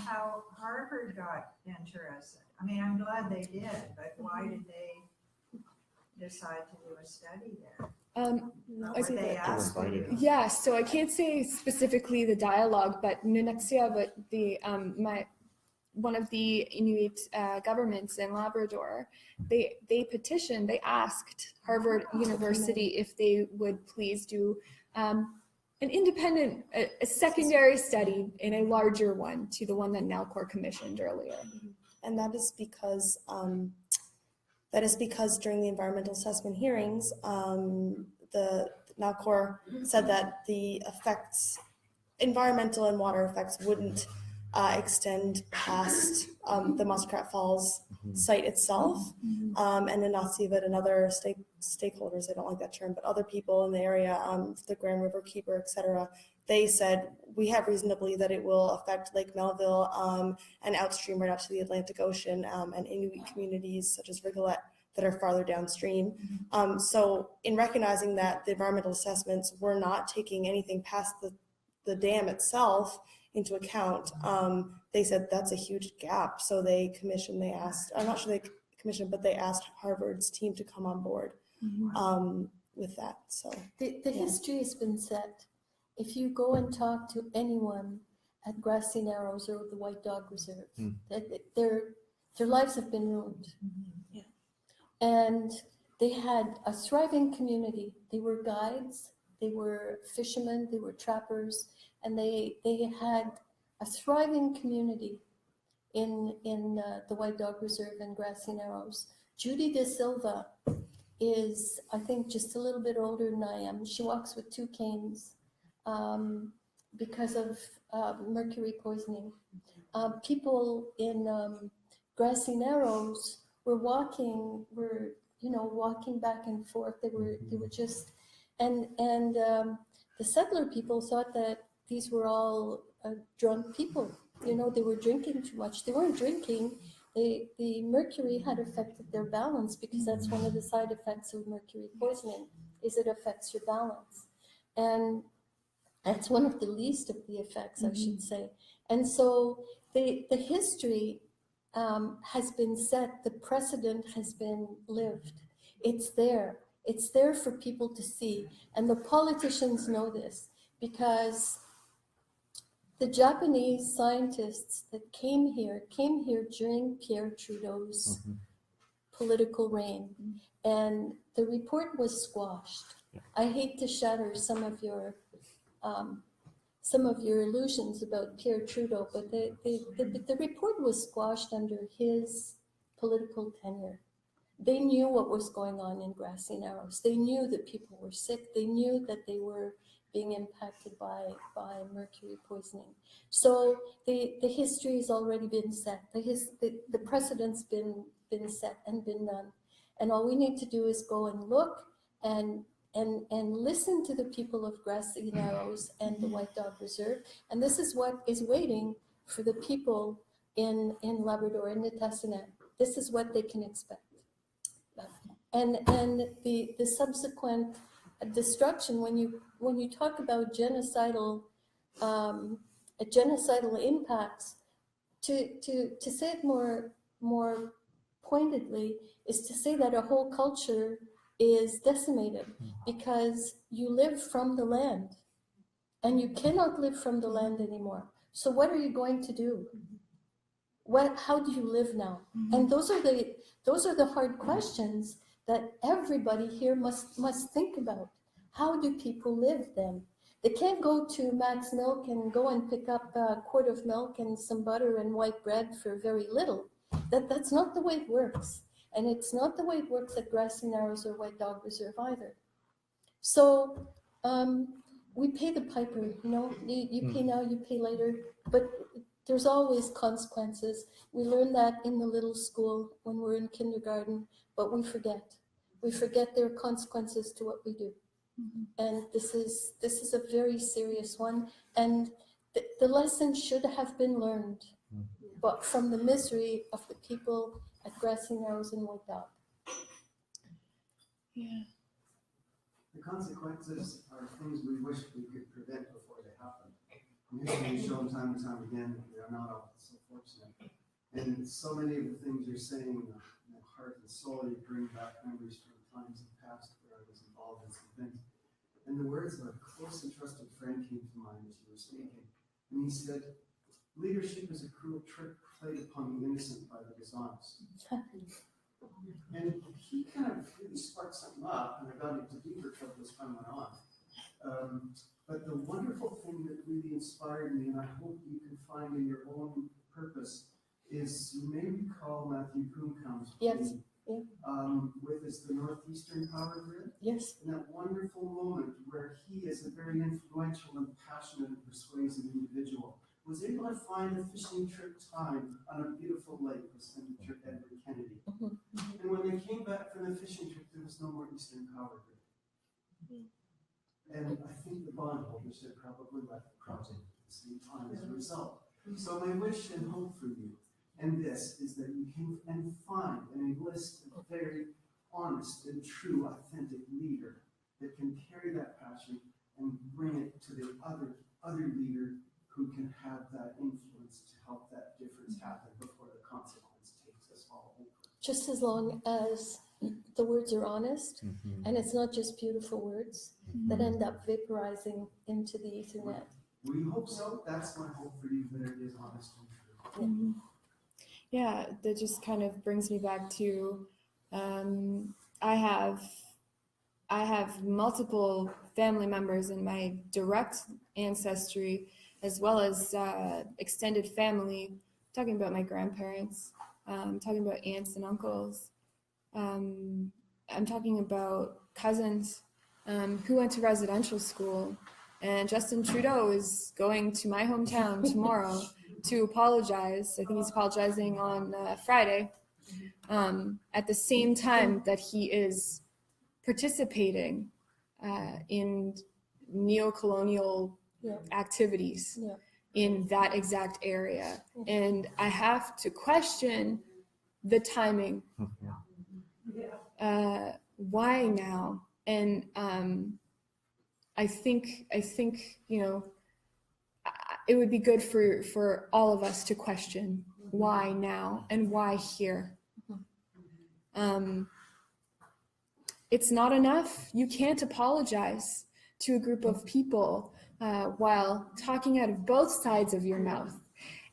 how Harvard got interested. I mean, I'm glad they did, but why did they decide to do a study there? I Were think they that- asked to invited. do? Yeah, so I can't say specifically the dialogue, but Nunexia, but the one of the Inuit governments in Labrador, they petitioned, they asked Harvard University if they would please do an independent, a secondary study in a larger one to the one that Nalcor commissioned earlier. And that is because during the environmental assessment hearings, the Nalcor said that the effects, environmental and water effects, wouldn't extend past the Muskrat Falls site itself, and then Natsivat and other stakeholders, I don't like that term, but other people in the area, the Grand River Keeper, etc., they said, we have reason to believe that it will affect Lake Melville and outstream right out to the Atlantic Ocean, and Inuit communities such as Rigolet that are farther downstream. So in recognizing that the environmental assessments were not taking anything past the dam itself into account, they said that's a huge gap. So they asked, I'm not sure they commissioned, but they asked Harvard's team to come on board with that. So The history has been set. If you go and talk to anyone at Grassy Narrows or the White Dog Reserve, their lives have been ruined. Yeah. And they had a thriving community. They were guides, they were fishermen, they were trappers, and they had a thriving community in the White Dog Reserve and Grassy Narrows. Judy De Silva is, I think, just a little bit older than I am. She walks with 2 canes because of mercury poisoning. People in Grassy Narrows were walking back and forth. They were just, and the settler people thought that these were all drunk people. They were drinking too much. They weren't drinking. The mercury had affected their balance, because that's one of the side effects of mercury poisoning, is it affects your balance. And that's one of the least of the effects, I should say. And so the history has been set, the precedent has been lived. It's there. It's there for people to see. And the politicians know this, because the Japanese scientists that came here during Pierre Trudeau's political reign. And the report was squashed. I hate to shatter some of your illusions about Pierre Trudeau, but the report was squashed under his political tenure. They knew what was going on in Grassy Narrows. They knew that people were sick. They knew that they were being impacted by mercury poisoning. So the history has already been set. The precedent's been set and been done. And all we need to do is go and look and listen to the people of Grassy Narrows and the White Dog Reserve. And this is what is waiting for the people in Labrador, in Nitassinet. This is what they can expect. And the subsequent destruction, when you talk about genocidal impacts, to say it more pointedly, is to say that a whole culture is decimated because you live from the land, and you cannot live from the land anymore. So what are you going to do? How do you live now? And those are the hard questions that everybody here must think about. How do people live then? They can't go to Max Milk and go and pick up a quart of milk and some butter and white bread for very little. That's not the way it works. And it's not the way it works at Grassy Narrows or White Dog Reserve either. So we pay the piper, you pay now, you pay later, but there's always consequences. We learn that in the little school when we're in kindergarten, but we forget. We forget there are consequences to what we do. And this is a very serious one. And the lesson should have been learned, but from the misery of the people at Grassy Narrows and White Dog. Yeah. The consequences are things we wish we could prevent before they happen. And history has shown time and time again that we are not all so fortunate. And so many of the things you're saying, the heart and soul, you bring back memories from times in the past where I was involved in some things. And the words of a close and trusted friend came to mind as you were speaking. And he said, leadership is a cruel trick played upon the innocent by the dishonest. And he kind of really sparked something up, and I got into deeper trouble as time went on. But the wonderful thing that really inspired me, and I hope you can find in your own purpose, is you may recall Matthew Kuhnkamp's Yes. with the Northeastern Power Grid. Yes. And that wonderful moment where he, is a very influential and passionate and persuasive individual, was able to find a fishing trip time on a beautiful lake with Senator Edward Kennedy. And when they came back from the fishing trip, there was no more Eastern Power Grid. And I think the bondholders had probably left the project at the same time as a result. So my wish and hope for you, and this, is that you can find and enlist a very honest and true, authentic leader that can carry that passion and bring it to the other leader who can have that influence to help that difference happen before the consequence takes us all over. Just as long as the words are honest, and it's not just beautiful words that end up vaporizing into the Ethernet. We hope so. That's my hope for you, that it is honest and true. Yeah, that just kind of brings me back to I have multiple family members in my direct ancestry, as well as extended family. I'm talking about my grandparents, talking about aunts and uncles. I'm talking about cousins who went to residential school. And Justin Trudeau is going to my hometown tomorrow to apologize. I think he's apologizing on Friday, at the same time that he is participating in neo-colonial activities in that exact area. And I have to question the timing. Why now? And I think it would be good for all of us to question why now and why here. It's not enough. You can't apologize to a group of people while talking out of both sides of your mouth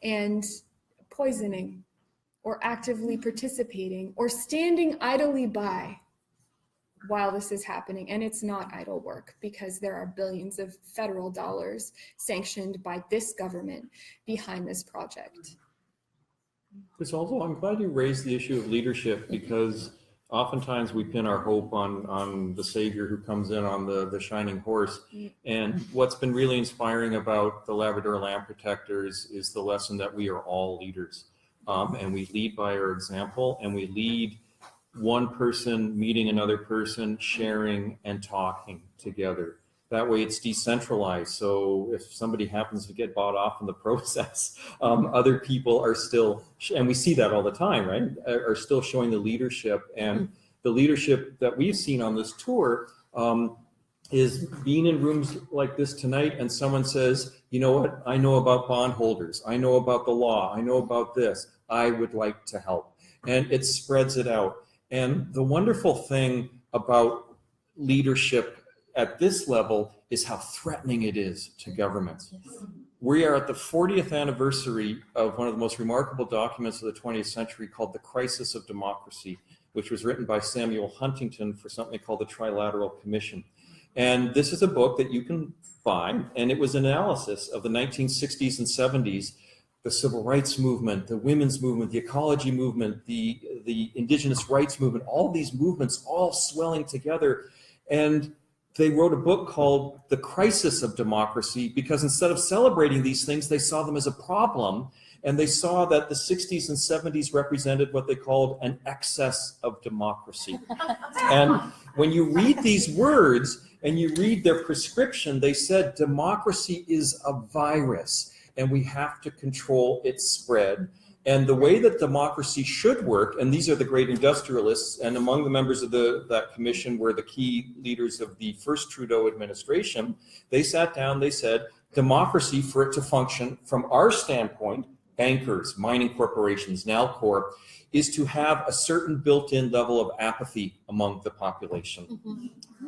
and poisoning or actively participating or standing idly by while this is happening. And it's not idle work, because there are billions of federal dollars sanctioned by this government behind this project. It's also, I'm glad you raised the issue of leadership, because oftentimes we pin our hope on the savior who comes in on the shining horse. And what's been really inspiring about the Labrador Land Protectors is the lesson that we are all leaders. And we lead by our example, and we lead one person meeting another person, sharing and talking together. That way it's decentralized. So if somebody happens to get bought off in the process, other people are still, and we see that all the time, right, are still showing the leadership. And the leadership that we've seen on this tour is being in rooms like this tonight, and someone says, you know what, I know about bondholders, I know about the law, I know about this, I would like to help. And it spreads it out. And the wonderful thing about leadership at this level is how threatening it is to governments. We are at the 40th anniversary of one of the most remarkable documents of the 20th century called The Crisis of Democracy, which was written by Samuel Huntington for something called the Trilateral Commission. And this is a book that you can buy, and it was an analysis of the 1960s and 70s, the civil rights movement, the women's movement, the ecology movement, the indigenous rights movement, all these movements all swelling together. And they wrote a book called The Crisis of Democracy, because instead of celebrating these things, they saw them as a problem. And they saw that the 60s and 70s represented what they called an excess of democracy. And when you read these words and you read their prescription, they said democracy is a virus, and we have to control its spread. And the way that democracy should work, and these are the great industrialists, and among the members of that commission were the key leaders of the first Trudeau administration, they sat down, they said, democracy, for it to function from our standpoint, bankers, mining corporations, Nalcor, is to have a certain built-in level of apathy among the population,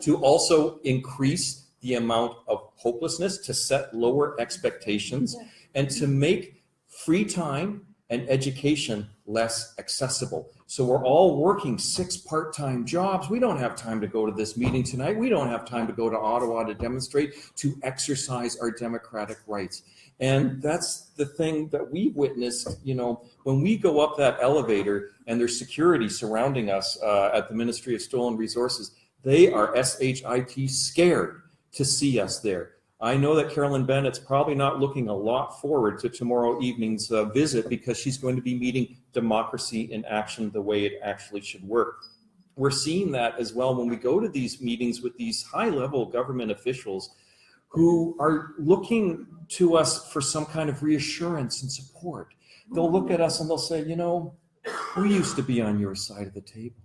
to also increase the amount of hopelessness, to set lower expectations, and to make free time and education less accessible. So we're all working 6 part-time jobs. We don't have time to go to this meeting tonight. We don't have time to go to Ottawa to demonstrate, to exercise our democratic rights. And that's the thing that we witnessed, you know, when we go up that elevator and there's security surrounding us at the Ministry of Stolen Resources, they are SHIT scared to see us there. I know that Carolyn Bennett's probably not looking a lot forward to tomorrow evening's visit, because she's going to be meeting democracy in action the way it actually should work. We're seeing that as well when we go to these meetings with these high-level government officials who are looking to us for some kind of reassurance and support. They'll look at us and they'll say, you know, we used to be on your side of the table.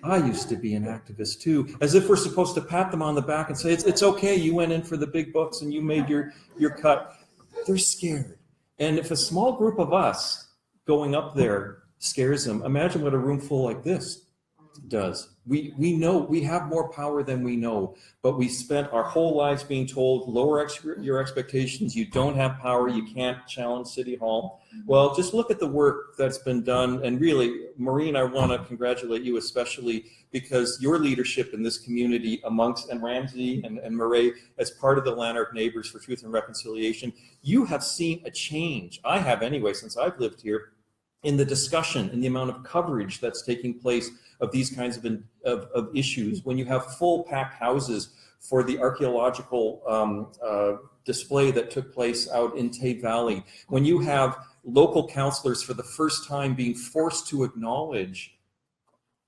I used to be an activist too, as if we're supposed to pat them on the back and say, it's okay, you went in for the big bucks and you made your cut. They're scared. And if a small group of us going up there scares them, imagine what a room full like this does. We know we have more power than we know, but we spent our whole lives being told, lower your expectations, you don't have power, you can't challenge City Hall. Well, just look at the work that's been done. And really, Maureen, I want to congratulate you especially, because your leadership in this community amongst, and Ramsey and Murray, as part of the Lanark Neighbors for Truth and Reconciliation, you have seen a change. I have anyway, since I've lived here, in the discussion, in the amount of coverage that's taking place of these kinds of issues. When you have full packed houses for the archaeological display that took place out in Tate Valley, when you have local councillors for the first time being forced to acknowledge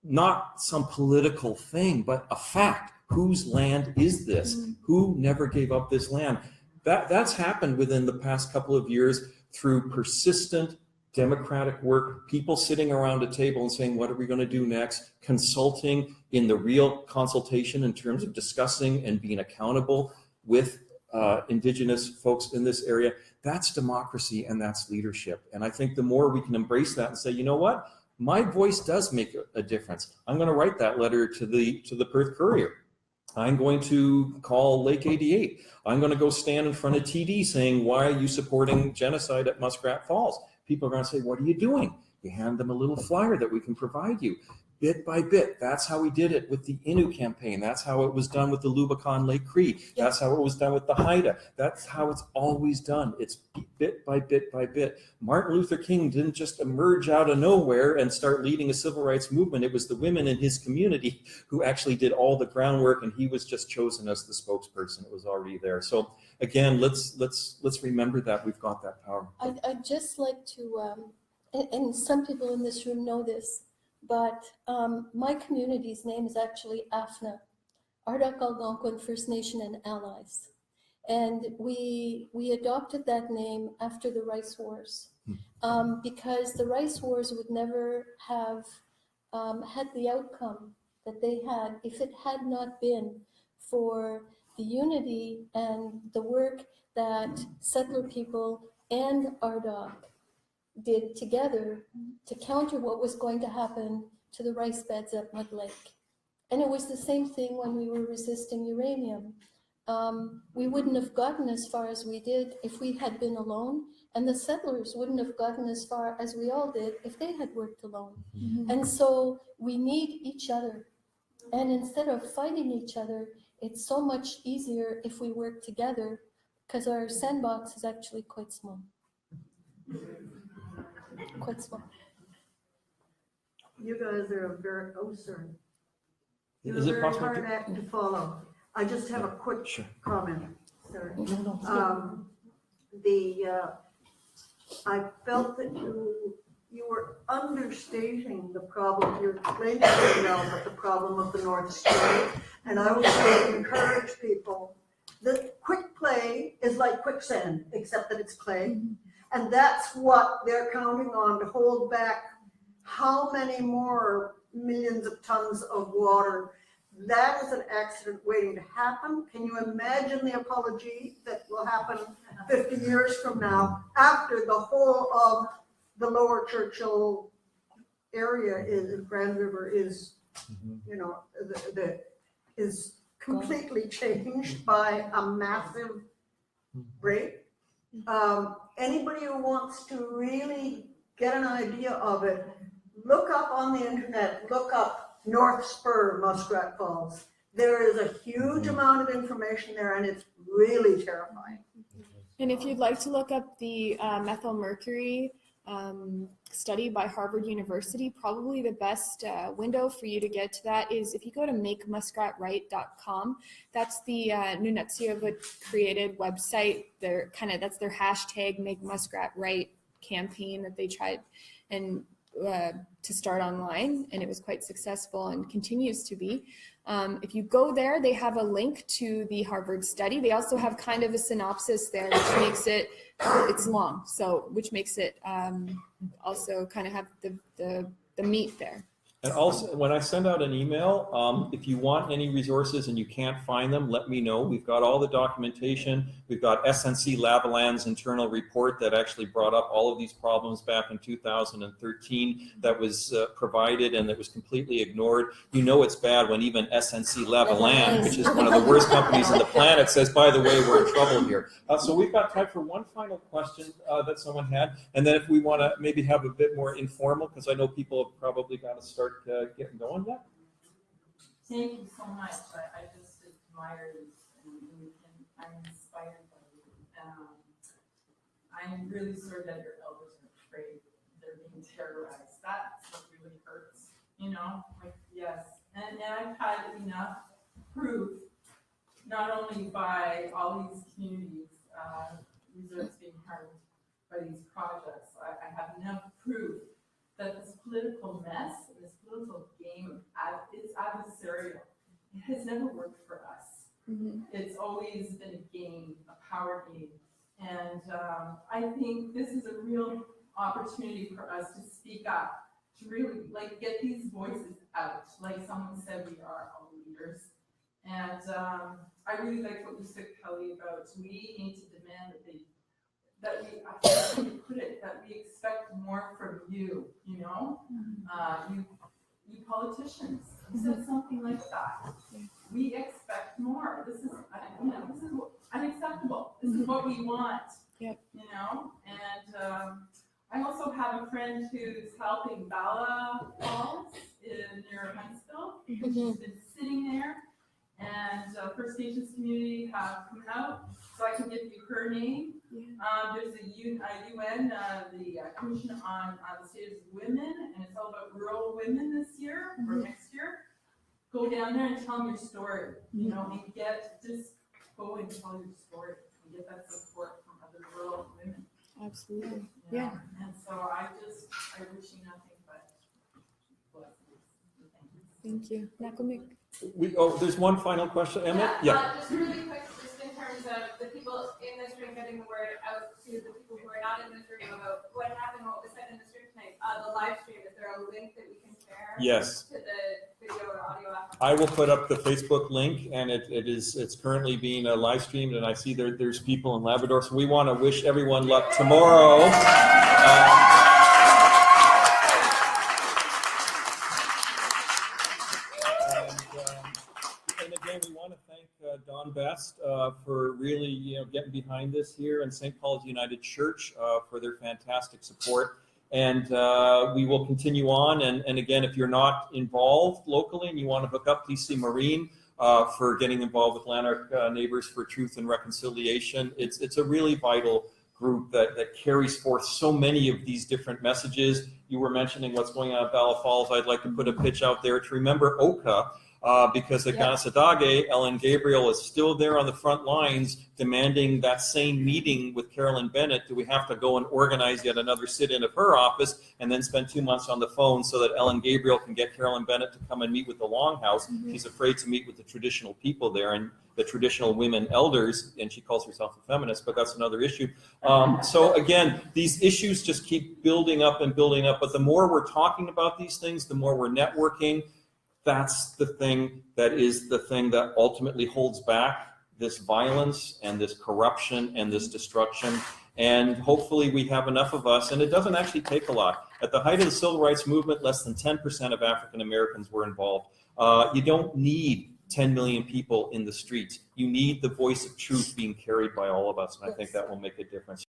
not some political thing, but a fact. Whose land is this? Who never gave up this land? That's happened within the past couple of years through persistent democratic work, people sitting around a table and saying, what are we going to do next? Consulting in the real consultation in terms of discussing and being accountable with Indigenous folks in this area. That's democracy and that's leadership. And I think the more we can embrace that and say, you know what? My voice does make a difference. I'm going to write that letter to the Perth Courier. I'm going to call Lake 88. I'm going to go stand in front of TD saying, why are you supporting genocide at Muskrat Falls? People are going to say, what are you doing? You hand them a little flyer that we can provide you. Bit by bit, that's how we did it with the Innu campaign. That's how it was done with the Lubicon Lake Cree. That's how it was done with the Haida. That's how it's always done. It's bit by bit by bit. Martin Luther King didn't just emerge out of nowhere and start leading a civil rights movement. It was the women in his community who actually did all the groundwork, and he was just chosen as the spokesperson. It was already there. So again, let's remember that we've got that power. I'd just like to, and some people in this room know this, but my community's name is actually AFNA, Ardoch Algonquin First Nation and Allies. And we adopted that name after the Rice Wars because the Rice Wars would never have had the outcome that they had if it had not been for the unity and the work that settler people and Ardoch did together to counter what was going to happen to the rice beds at Mud Lake. And it was the same thing when we were resisting uranium. We wouldn't have gotten as far as we did if we had been alone, and the settlers wouldn't have gotten as far as we all did if they had worked alone. And so we need each other. And instead of fighting each other, it's so much easier if we work together, because our sandbox is actually quite small. Quite small. You guys are a very, oh, sorry. You're Is a it very possible hard act to follow. I just have a quick comment. Sorry. I felt that you were understating the problem. You're explaining it now, but the problem of the North Stream. And I would say encourage people that quick clay is like quicksand, except that it's clay. And that's what they're counting on to hold back how many more millions of tons of water. That is an accident waiting to happen. Can you imagine the apology that will happen 50 years from now after the whole of the Lower Churchill area in Grand River is, you know, is completely changed by a massive break? Anybody who wants to really get an idea of it, look up on the internet, look up North Spur, Muskrat Falls. There is a huge amount of information there, and it's really terrifying. And if you'd like to look up the methylmercury study by Harvard University, probably the best window for you to get to that is if you go to makemuskratright.com. That's the Nunatsiova created website. That's their hashtag Make Muskrat Right campaign that they tried and to start online, and it was quite successful and continues to be. If you go there, they have a link to the Harvard study. They also have kind of a synopsis there, which makes it's long, so which makes it also kind of have the meat there. And also, when I send out an email, if you want any resources and you can't find them, let me know. We've got all the documentation. We've got SNC Lavalин's internal report that actually brought up all of these problems back in 2013 that was provided and that was completely ignored. You know it's bad when even SNC Lavalin, which is one of the worst companies on the planet, says, by the way, we're in trouble here. So we've got time for one final question that someone had. And then if we want to maybe have a bit more informal, because I know people have probably got to start getting going yet. Thank you so much. I just admire you, and I'm inspired by you. I'm really sorry that your elders are afraid they're being terrorized. That's what really hurts, you know? Like, yes. And I've had enough proof, not only by all these communities, reserves being harmed by these projects. I have enough proof that this political mess, this political game, is adversarial. It has never worked for us. Mm-hmm. It's always been a game, a power game. And I think this is a real opportunity for us to speak up, to really get these voices out. Like someone said, we are all leaders. And I really like what you said, Kelly, about we need to demand that we expect more from you, you know? You politicians, you said something like that. We expect more. This is unacceptable. This is what we want, you know? And I also have a friend who's helping Bala Falls near Huntsville. She's been sitting there, and First Nations community have come out, so I can give you her name. There's a UN, the Commission on the Status of Women, and it's all about rural women this year or next year. Go down there and tell them your story, you know, and just go and tell your story and get that support from other rural women. Absolutely. You know? And so I wish you nothing but blessings. Thank you. Nakamik. There's one final question, Emma? Yeah. Just really quick, just in terms of the people in this room getting the word out to the people who are not in this room about what happened, what was said in this room tonight. The live stream, is there a link that we can share? Yes. To the video or audio after? I will put up the Facebook link, and it's currently being live streamed, and I see there's people in Labrador, so we want to wish everyone luck tomorrow. And again, we want to thank Don Best for really getting behind this here, and St. Paul's United Church for their fantastic support. And we will continue on. And again, if you're not involved locally and you want to hook up, please see Maureen for getting involved with Lanark Neighbors for Truth and Reconciliation. It's a really vital group that carries forth so many of these different messages. You were mentioning what's going on at Bala Falls. I'd like to put a pitch out there to remember Oka. because at Yeah. Ganesadage, Ellen Gabriel is still there on the front lines demanding that same meeting with Carolyn Bennett. Do we have to go and organize yet another sit-in of her office and then spend 2 months on the phone so that Ellen Gabriel can get Carolyn Bennett to come and meet with the Longhouse? She's afraid to meet with the traditional people there and the traditional women elders, and she calls herself a feminist, but that's another issue. So again, these issues just keep building up and building up, but the more we're talking about these things, the more we're networking. That's the thing that is the thing that ultimately holds back this violence and this corruption and this destruction. And hopefully we have enough of us, and it doesn't actually take a lot. At the height of the civil rights movement, less than 10% of African Americans were involved. You don't need 10 million people in the streets. You need the voice of truth being carried by all of us, and I think that will make a difference.